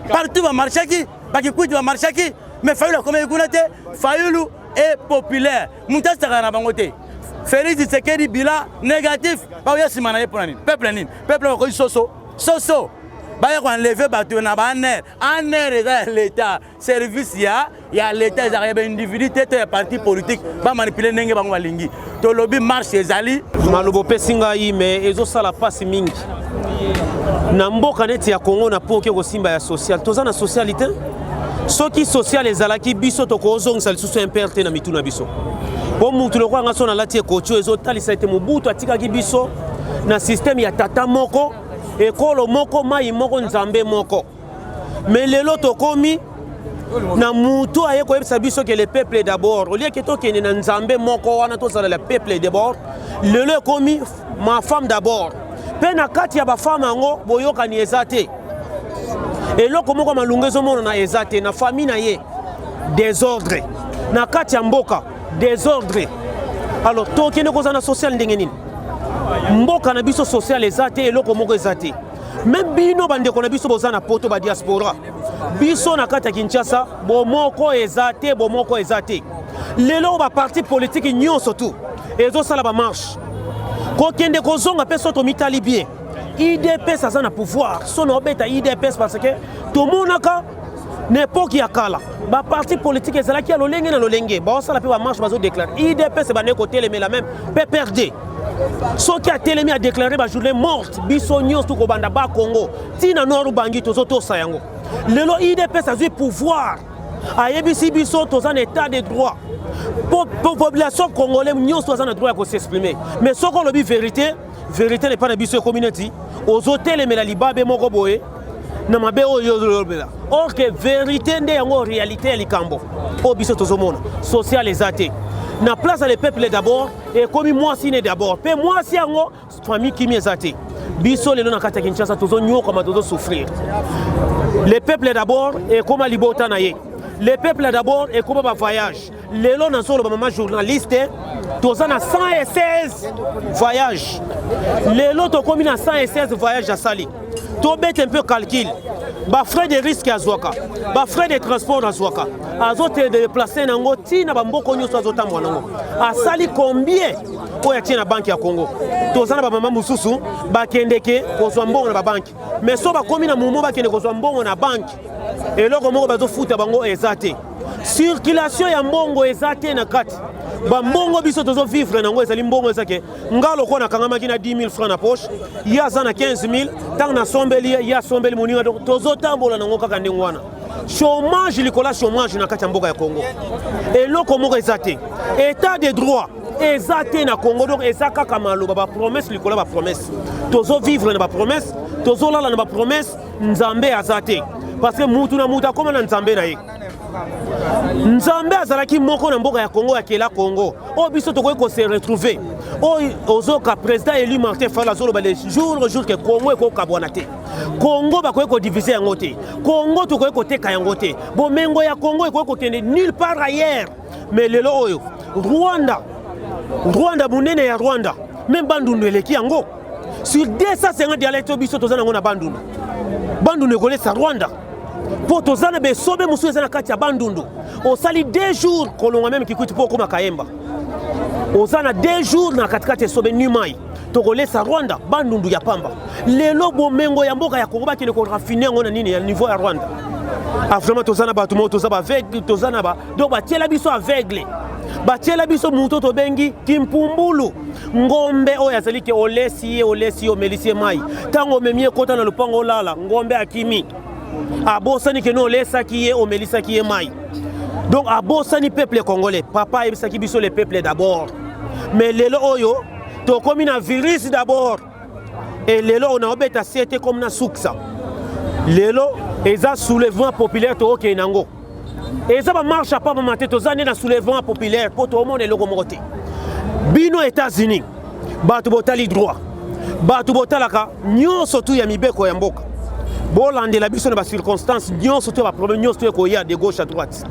Partout va marcher qui, Bakikout va marcher qui. Mais Fayulu a combien de Fayulu est populaire. Moutas Tagana Bangote. Félix Tshisekedi bila négatif. Baouya Simanaye pour l'année. Peuple nin. Peuple va Soso. Baya ko enlever bateau na ba en air l'état service ya l'état za ya individu tete ya parti politique ba manipuler ndenge bango balingi to lobby marche ezali malobo pesinga yi mais ezo sala passe mingi na mboka neti ya Congo na poke ko simba ya social toza na socialité soki social ezalaki biso to ko ozongisa lisusu imperte na mitu na biso po mutu lo kwanga so na lati ekocho ezo talisa ete mobutu atikaki biso na système ya tata moko ekolo moko mai moko nzambe moko mais lelo tokomi na mutu aye koyebisa biso que le peuple d'abord au lieu que tokende na nzambe moko wana tozala le peuple d'abord lelo ekomi ma femme d'abord mpe na kati ya bafame yango boyokani eza te eloko moko malungu ezomona eza te na famille na ye désordre na kati ya mboka désordre alors tokende kozala na social ndenge nini mboka na biso social eza te eloko moko eza te même bino bandeko na biso boza na poto ba diaspora biso na kati ya Kinshasa bomoko eza te lelo ba parti politique nyonso tu ezosala ba marche kokende kozonga mpe so tomitali bien IDPS aza na pouvoir so na obeta IDPS parce que tomonaka na époque ya kala ba parti politique ezalaki ya lolenge na lolenge baosala mpe ba marche bazodéclare IDPS bane kotelemela même PPRD soki atelemi a déclaré ba journée morte biso nyonso tukobanda ba Congo tina noru bangi tozotosa yango lelo IDPS azwi pouvoir ayebisi biso toza na état de droit population congolaise nyonso toza na droit ya s'exprimer mais soko olobi vérité n'est pas na biso communauté ozotelemela libabe moko boye na mabe oyo yolobela or que vérité nde yango réalité ya likambo o biso tozomona social eza te na place le peuple d'abord et comme moi si d'abord pe moi si yango famille kimi eza te biso lelo na kati ya Kinshasa tozonyoka ma tozo souffrir le peuple d'abord et comme libota na ye le peuple d'abord et comme ba voyage lelo na solo ba mama journaliste toza na 116 voyages lelo to komi na 116 voyages à sali to bête un peu calcul ba frais de risque à Zwaka ba frais de transport à Zwaka azote de déplacer nango tina ba mboko nyoso azotambwa nango asali combien ko ya tina banque ya Congo toza na ba mama mususu ba kendeke kozwa mbongo na ba banque mais so ba komi na mumo ba kende kozwa mbongo na banque eloko moko bazo futa bango ezate circulation ya mbongo ezate na kati ba mbongo biso tozo vivre nango ezali mbongo ezake ngalo ko na kangama kina 10 000 francs na poche ya za na 15 000 tang na sombeli ya sombeli moninga tozo tambola nango kaka ndengwana chômage likola chômage na kati ya mboka ya Congo eloko moko ezate état de droit ezate na Congo donc ezaka kamaloba ba promesse likola ba promesse tozo vivre na ba promesse tozo lala na ba promesse nzambe azate parce que mutu na mutu akoma na nzambe na ye nzambe azalaki moko na mboka ya Congo ya kela Congo o biso tokoki ko se retrouver o ozoka président élu Martin Fayulu azoloba le jour que Congo ekokabwana te Congo bakoki ko diviser yango te Congo tokoki ko teka yango te bomengo ya Congo ekoki kokende nulle part ailleurs mais lelo oyo Rwanda munene ya Rwanda même bandundu eleki yango sur 250 dialectes biso toza nango na bandundu ekolesa Rwanda po tozana besobe musu ezana kati ya bandundu osali 2 jours kolonga même kikuti po koma kayemba ozana 2 jours na katikati esobe numai tokolesa Rwanda bandundu ya pamba lelo bomengo ya mboka ya Congo bakile ko raffiner ngo na nini ya niveau ya Rwanda vraiment tozana batu mo tozaba aveugle tozana ba donc batiela biso aveugle batiela biso muto to bengi kimpumbulu ngombe oyo azali ke olesi omelisie mai tango memie kota na lupango lala ngombe akimi abosani ke no lesaki ye omelisaki ye mai donc abosani peuple congolais papa ebisaki biso le peuple d'abord mais lelo oyo to komi na virus d'abord et lelo on a obeta siete comme na suksa lelo eza soulèvement populaire to ok nango eza ba marche pas ba maté to zane na soulèvement populaire pour tout le monde eloko mokote bino États-Unis batu botali droit batu botalaka nyonso tu ya mibeko ya mboka bolandela biso na ba circonstances nyonso tu ba problème nyonso tu ko ya de gauche à droite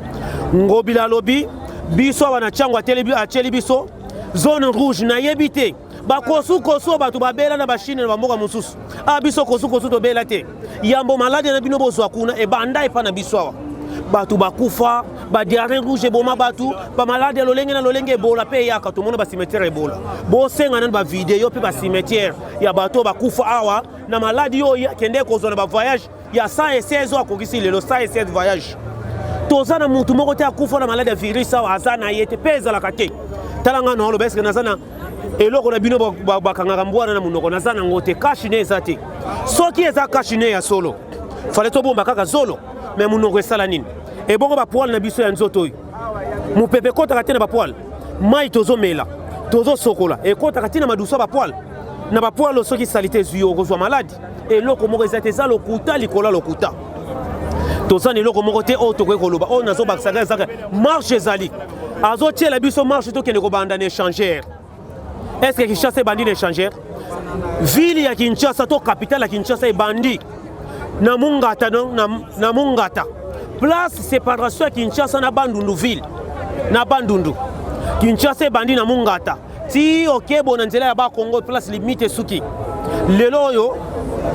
ngobila lobi biso wana chango ateli biso zone rouge na yebite ba kosu batu babela na bashine na bamoka mususu biso kosu to bela te yambo malade na bino bozwa kuna e banda epa na biso awa batu bakufa ba diarrhée rouge boma batu ba malade lolenge na lolenge bola pe yaka to mona ba cimetière ebola bo senga na ba video pe ba cimetière ya bato bakufa awa na malade yo kende ko zona ba voyage ya 116 ans kokisi lelo 116 voyage tozana mutu moko te akufa na malade ya virus awa azana yete peza la kate talanga no lo beske nazana eloko na bino bakangaka mbwana na munoko nazana ngote kashine ezate soki eza kashine ya solo fale to bomba kaka solo mais munoko esala nini e bongo ba poil na biso ya nzoto oyo mupepe kota katina ba poil mai tozomela tozo sokola e kota katina maduso ba poil na ba poil soki salite zuyo kozwa maladi eloko moko ezate za lokuta likola lokuta tozana eloko moko te oyo tokoki koloba oyo nazobakisaka ezaka marche ezali azotiela biso marche tokende kobanda na échangeur. Est-ce que Kinshasa ebandi na échangeur? Ville ya Kinshasa to capitale ya Kinshasa ebandi na Mungata na Mungata. Place séparation ya Kinshasa na Bandundu ville. Na Bandundu. Kinshasa ebandi na Mungata. Ti okebo na nzela ya ba Congo place limite suki. Lelo yo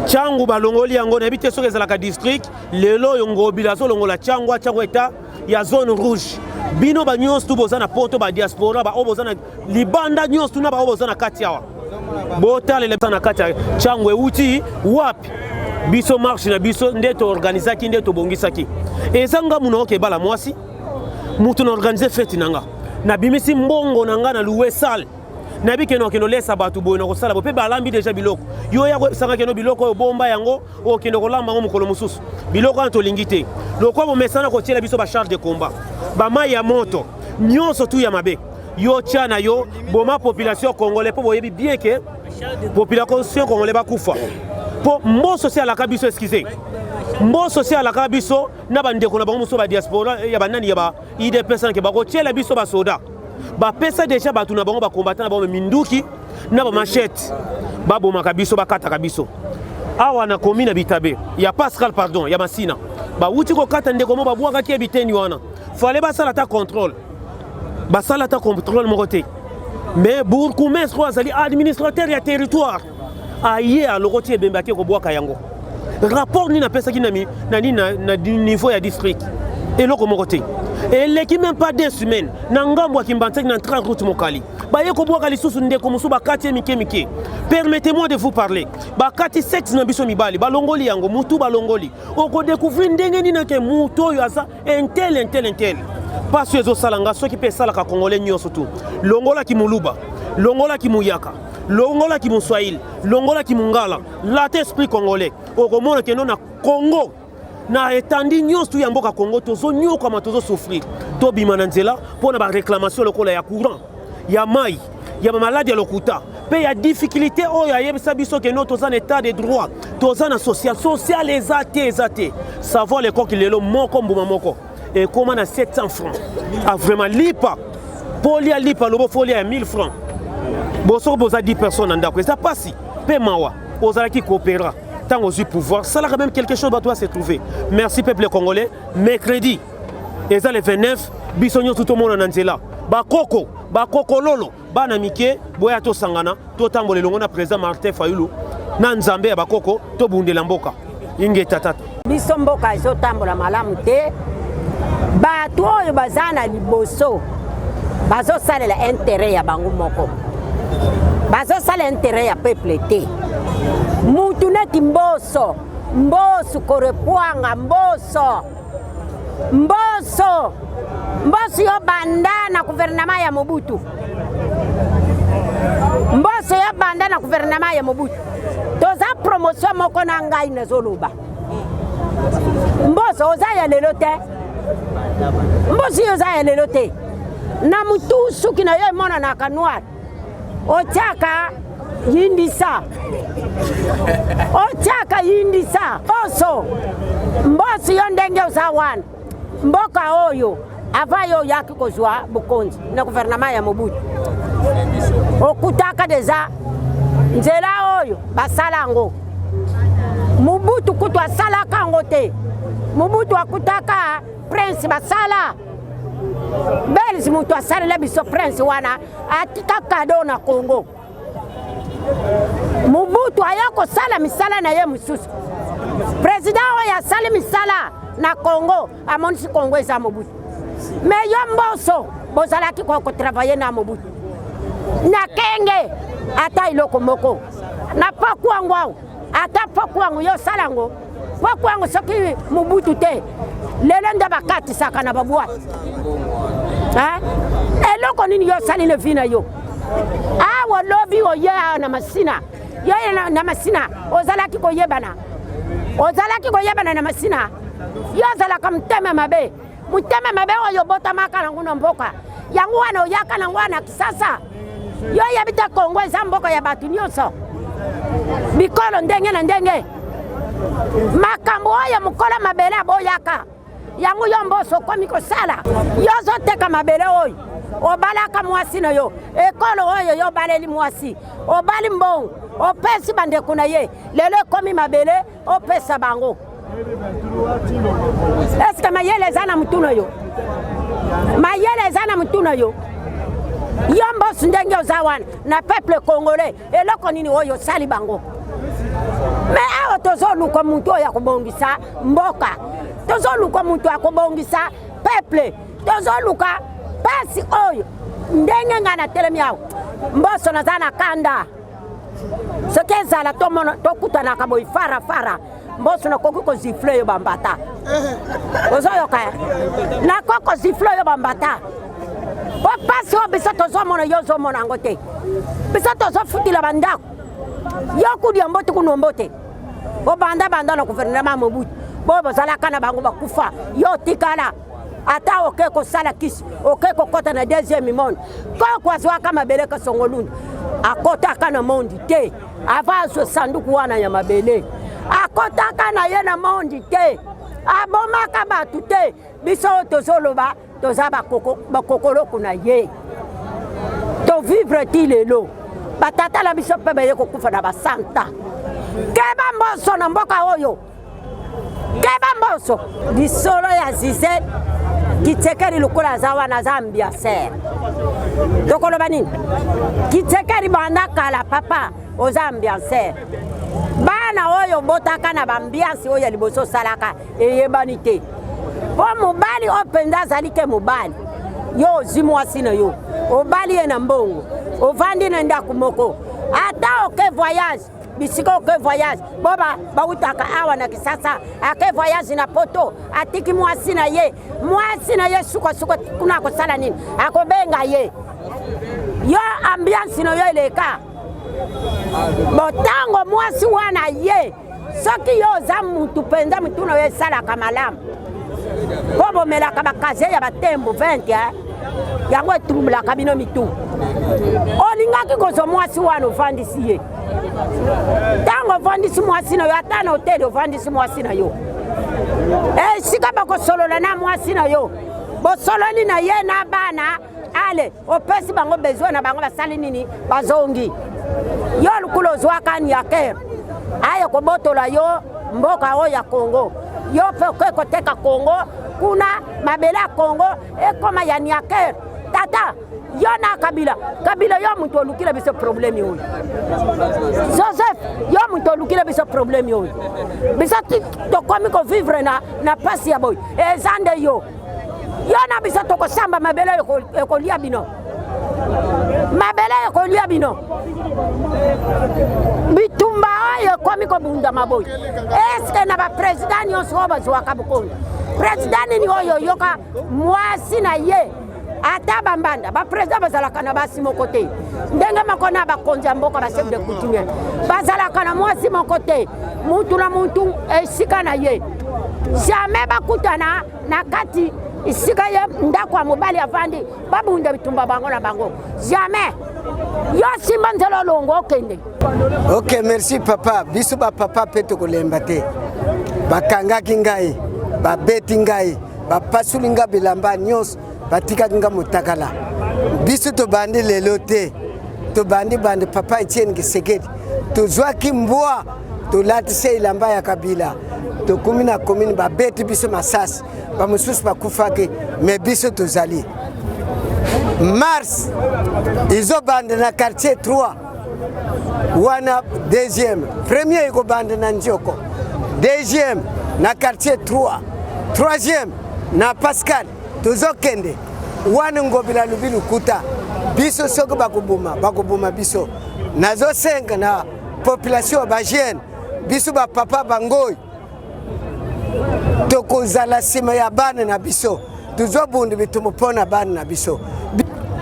Changu balongoli yango na bite soki ezalaka district lelo yo ngobila zo longola Changu eta ya zone rouge. Bino ba nyonso boza na poto ba diaspora ba oboza na libanda nyonso na ba oboza na kati yawa. Botale le na kati Changu euti wapi? Biso marche na biso ndeto organizaki ndeto bongisaki. Ezanga muno ke bala mwasi. Mutu na organiser fête nanga. Na bimisi mbongo nanga na louer salle. Nabi keno keno lesa batu boy na kosala bo pe balambi déjà biloko. Yo ya ko sanga keno biloko bomba yango o keno kolamba ngo mukolo mususu. Biloko anto lingite. Lokwa bo mesana ko tiela biso ba charge de combat. Ba mai ya moto. Nyonso tu ya mabe. Yo tchana yo boma population congolais po boyebi bien que population congolais ba kufa. Po mbo social la kabiso excusez. Mbo social la kabiso na bandeko na bango muso ba diaspora ya banani ya ba IDPS na ke ba ko tiela biso ba soda. Ba pesa déjà batu na bango ba combattant na bango minduki na ba machette ba boma kabiso ba kata kabiso awa na commune Bitabe ya Pascal pardon ya Masina ba wuti ko kata ndeko mo ba bwaka ki biteni wana fallait ba sala ta contrôle mo côté mais bourgmestre ko azali administrateur ya territoire aye a lokotie bembaki ko bwaka yango rapport ni na pesa ki na niveau ya district et loko mo côté et l'équipe même pas 2 semaines nangambwa kimbantek na 30 route mokali baye ko bwaka lisusu ndeko musu bakati mike permettez-moi de vous parler bakati sexe na biso mibali balongoli yango mutu balongoli oko découvrir ndenge ni na ke mutu oyo asa intel parce que zo salanga soki pe sala ka congolais nyonso tu longola ki muluba longola ki muyaka longola ki muswahili longola ki mungala la esprit congolais oko mona ke na Congo na etandi nyonso ya mboka Congo tozo nyoka ma tozo souffrir to bima na nzela pona ba réclamation lokola ya courant ya mai ya maladie ya lokuta pe ya difficulté oyo ayebisa biso ke no toza na état de droit toza na social ezate savoir le coq lelo moko mbuma moko et comment na 700 francs a vraiment lipa polia lipa lobo folia ya 1000 francs boso boza 10 personnes ndako ça passe pe mawa ozala ki coopéra tant aux pouvoir, ça là quand même quelque chose doit se trouver. Merci peuple congolais. Mercredi, et ça le 29, bisonyo tout le monde en Nzela. Bakoko lolo, banamike, boya to sangana, to tambole longo na président Martin Fayulu, na Nzambe bakoko, to bunde lamboka. Inge tatata. Bisomboka iso tambola malamu te. Bato oyo bazana liboso. Bazo salela intérêt ya bango moko. Bazo salela intérêt ya peuple te. Mutu neti mboso korepwanga mboso yo banda na gouvernement ya Mobutu toza promotion moko na ngai na zoloba mboso oza ya lelo te na mutu suki na yo mona na kanwar ochaka yindisa mboso yo ndenge uzawana mboka oyo avayo yaki kozwa bukonzi na gouvernement ya Mobutu okutaka deja nzela oyo basala ngo Mobutu kutu asala kango te Mobutu akutaka prince basala Belzi mutu asala biso prince wana atika kado na Congo Mobutu ayako sala misala na ye mususu président oyo asali misala na Congo amonisi Congo eza Mobutu mais yo mboso bozalaki ko travailler na Mobutu na kenge ata iloko moko na pakwangu ata pakwangu yo salango pakwangu soki Mobutu te lelo nda bakati saka na babwa eloko nini yo sali le vina yo awo lobi oya na masina yo na masina ozalaki koyebana na masina yo zalaka mteme mabe oyo botamaka na nguna mboka yangu wana oyaka na ngwana kisasa yo yabita Kongo eza mboka ya batu nyonso bikolo ndenge na ndenge makambo oyo mukola mabele aboyaka yango yo mboso komi kosala yo zoteka mabele oyo obalaka mwasi na yo ekolo oyo yo baleli mwasi obali mbongo opesi bandeko na ye lelo ekomi mabele opesa bango. Est-ce que mayele eza na mutu na yo? Mayele eza na mutu na yo? Yo mboso ndenge oza wana na peuple congolais eloko nini oyo osali bango? Me awa tozoluka mutu oyo akobongisa mboka, tozoluka mutu akobongisa peuple, tozoluka pasi oyo ndenge nga na telemi awa mboso naza na kanda soki ezala tokutanaka boye farafara mboso nakoki kozifle yo bambata ozoyoka nakoki kozifle yo bambata po pasi oyo biso tozomona yo ozomona yango te biso tozofutila bandako yo kudia mbote kuno mbote obanda na gouvernement Mobutu bo bozalaka na bango bakufa yo tikala ata oke kosala kisi oke kokota na deuxième monde ko kwazwaka mabele ka songolundu akotaka na mondi te avazo sanduku wana ya mabele akotaka na ye na mondi te abomaka batu te biso tozoloba tozaba bakokolo kuna ye to vivre ti lelo batata la biso pe baye kokufa na basanta keba mboso na mboka oyo keba mboso bisolo ya zize Kitsekeri lukula zawa na Zambia ser tokolo banini Kitsekeri banda kala papa o Zambia ser bana oyo botaka na bambiansi oyo liboso salaka eyebani te po mobali openza zalike mobali yo zimwasi na yo obali ye na mbongo ovandi na ndako moko ata oke voyage bisiko oke voyage boba bautaka awa na Kisasa ake voyage na poto atiki mwasi na ye suko kuna kosala nini akobenga ye yo ambiance no yo ileka botango mwasi wana ye soki yo za mutu penza mutu na yo sala kamalamu bobo melaka bakaze ya batembo 20 yango etumulaka bino mitu olingaki kozo mwasi wana ofandisi ye tango ofandisi mwasi na yo ata na hoteli ofandisi mwasi na yo esika bakosolola na mwasi na yo bosololi na ye na bana ale opesi bango bezwe na bango basali nini bazongi yo lukulo ozwaka ni yaker aye kobotola yo mboka oyo ya Kongo yo pe okekoteka Kongo kuna mabele ya Kongo ekoma ya niaker tata yo na kabila yo mutu olukile biso problemi oyo Joseph yo mutu olukile biso problemi oyo biso tokomi ko vivre na pasi ya boy ezande yo na biso tokosamba mabele ekolia bino mabele ekolia bino bitumba oyo ekomi kobunda maboy eske na bapresident nyonso oyo bazwaka bukonzi president ni oyo yoka mwasi na ye ata bambanda bapresident bazalaka na basi moko te ndenge makona bakonzi ya mboka bachef de coutumier bazalaka na mwasi moko te mutu na mutu esika na ye jamais bakutana na kati isika ye ndako ya mobali avandi babunda bitumba bango na bango jamais yo simba nzelo longo okende. Ok, merci papa biso bapapa mpe tokolemba te bakangaki ngai babeti ngai bapasuli nga bilamba nyonso batikaki nga motakala biso tobandi lelo te tobandi papa Etienne Tshisekedi tozwaki mbwa tolatise ilamba ya Kabila tokumi na komini babeti biso masasi bamosusu bakufaki me biso tozali mars izobanda na quartier 3 wana deuxième premier ikobanda na Njioko deuxième na quartier 3 troisième na Pascal tozokende wana ngobila lubilu kuta biso soko bakoboma biso nazosenga na population ba jeune biso ba papa bangoyi tokozala sima ya bana na biso tozobunda bitumo pona bana na biso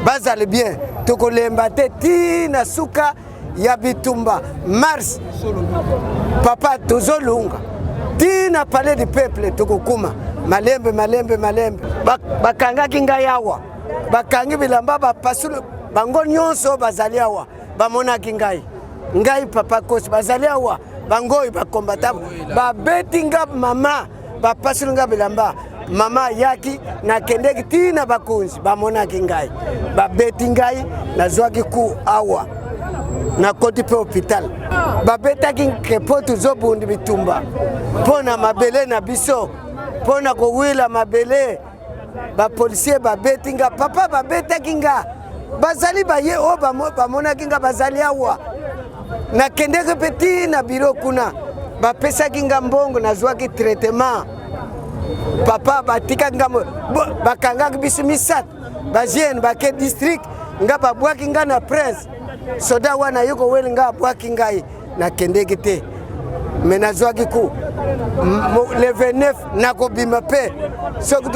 bazali bien tokolemba te tina suka ya bitumba mars papa tozolunga tina palais du peuple tokokuma malembe bakangaki ngai awa bakangi bilamba bapasulu bango nyonso bazali awa bamonaki ngai papa kosi bazali awa bangoyi bakombatable babeti nga mama bapasuli nga bilamba mama yaki nakendeki tina bakonzi bamonaki ngai babeti ngai nazwaki ku awa nakoti mpe hôpital babetaki kepo tozobundi bitumba mpo na mabele na biso mpo na kowila mabele bapolisier babeti nga papa babetaki nga bazali baye oyo bamonaki nga bazali awa nakendeki mpe tina biro kuna bapesaki nga mbongo nazwaki traitement papa batikaki nga bakangaki biso misato bajeune bake district nga babwaki nga na prince soda wana yo koweli nga abwaki ngai nakendeki te me nazwaki ku le 29 nakobima mpe soki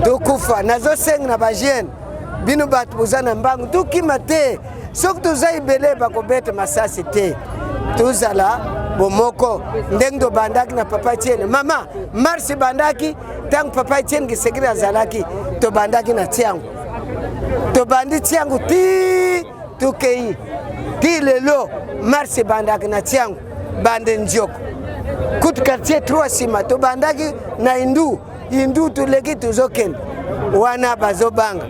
tokufa nazosenga na bajeune bino bato boza na mbangu tokima te soki toza ebele bakobeta masasi te tozala bomoko ndenge tobandaki na papa Etienne mama marche bandaki ntango papa Etienne Kisekedi azalaki tobandaki na tiango tobandi tiango ti tukei ti lelo marche bandaki na tiango bande njioko kutu quartier 3 sima tobandaki na indu tuleki tozokende wana bazobanga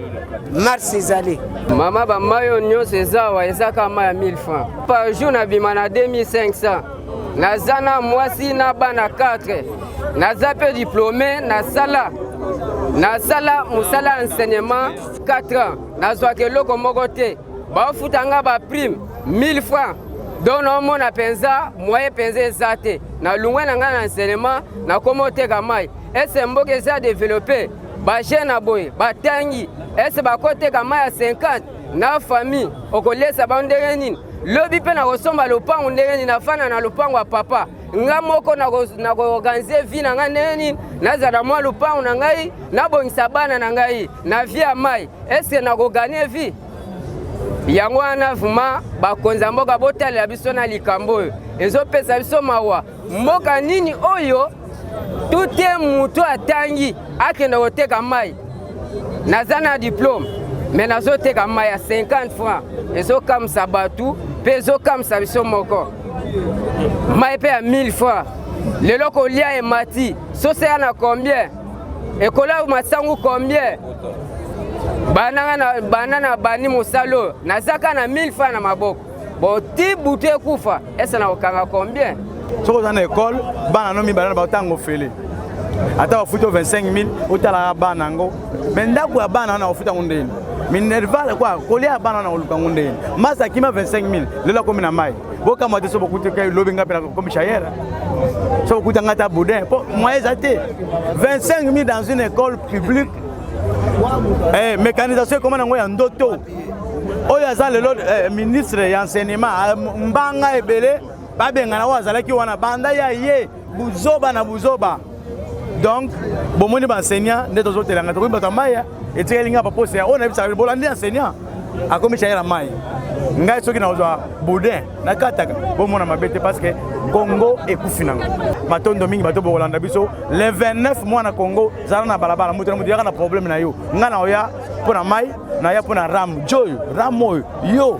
marche ezali mama bamayo nyonso ezawa ezaka ma ya 1000 francs par jour nabima na 2500 naza na mwasi na bana 4 naza mpe diplômé nasala mosala enseignement 4 ans nazwaka eloko moko te bafutanga baprime 1000 francs donc naomona mpenza moye mpenza eza te nalungwe na ngai na enseignement nakoma oteka mai ese mboka eza développé bajeune na boye batangi ese bakoteka mai ya 50 na famille okolesa bango ndenge nini lobi mpe nakosomba lopango ndenge nini nafana na lopango ya papa nga moko nakoorganize vie na ngai ndenge nini nazala mwa lopango na ngai nabongisa bana na ngai na vie ya mai eske nakoganie vie yango wana vraimen bakonzi ya mboka botalela biso na likambo oyo ezopesa biso mawa mboka nini oyo tute mutu atangi akende koteka mai naza na diplôme me nazoteka mai ya 50 francs ezokamwisa batu mpe ezokamwisa biso moko mai mpe ya 1000 francs lelo kolia emati soso ya na combien ekola masangu combien bana na bani mosalo nazaka na 1000 francs na maboko boti butu ekufa ese na kokanga combien soki oza na ekole bana no mibale na batango fele ata bafuti 25 000 otalaka bana yango me ndako ya bana wana ofuta ngo ndeni minerval kwa kolia bana wana oluka ngo ndeni masa kima 25 000 lelo akomi na mai bokamwa te so bokuti lobi nga mpe nakomi chayere so bokuti anga ta boudin po moyen eza te 25 000 dans une école publique mécanisation ekoma nango ya ndoto oyo aza lelo ministre ya enseignement mbanga ebele babengana oyo azalaki wana banda ya ye buzoba na buzoba donc bomoni baenseignant nde tozotelanga tokomi bato ya maya etikeli nga baposa ya oyo nayebisaka bolandi enseignant akomi chayela mai ngai soki nazwa boudin nakataka bomona mabe te parce que Congo ekufi nango matondo mingi bato bokolanda biso le 29 mwana Congo zala na balabala mutu na mutu yaka na problème na yo nga na oya mpona mai na ya mpona ram joyo ram oyo yo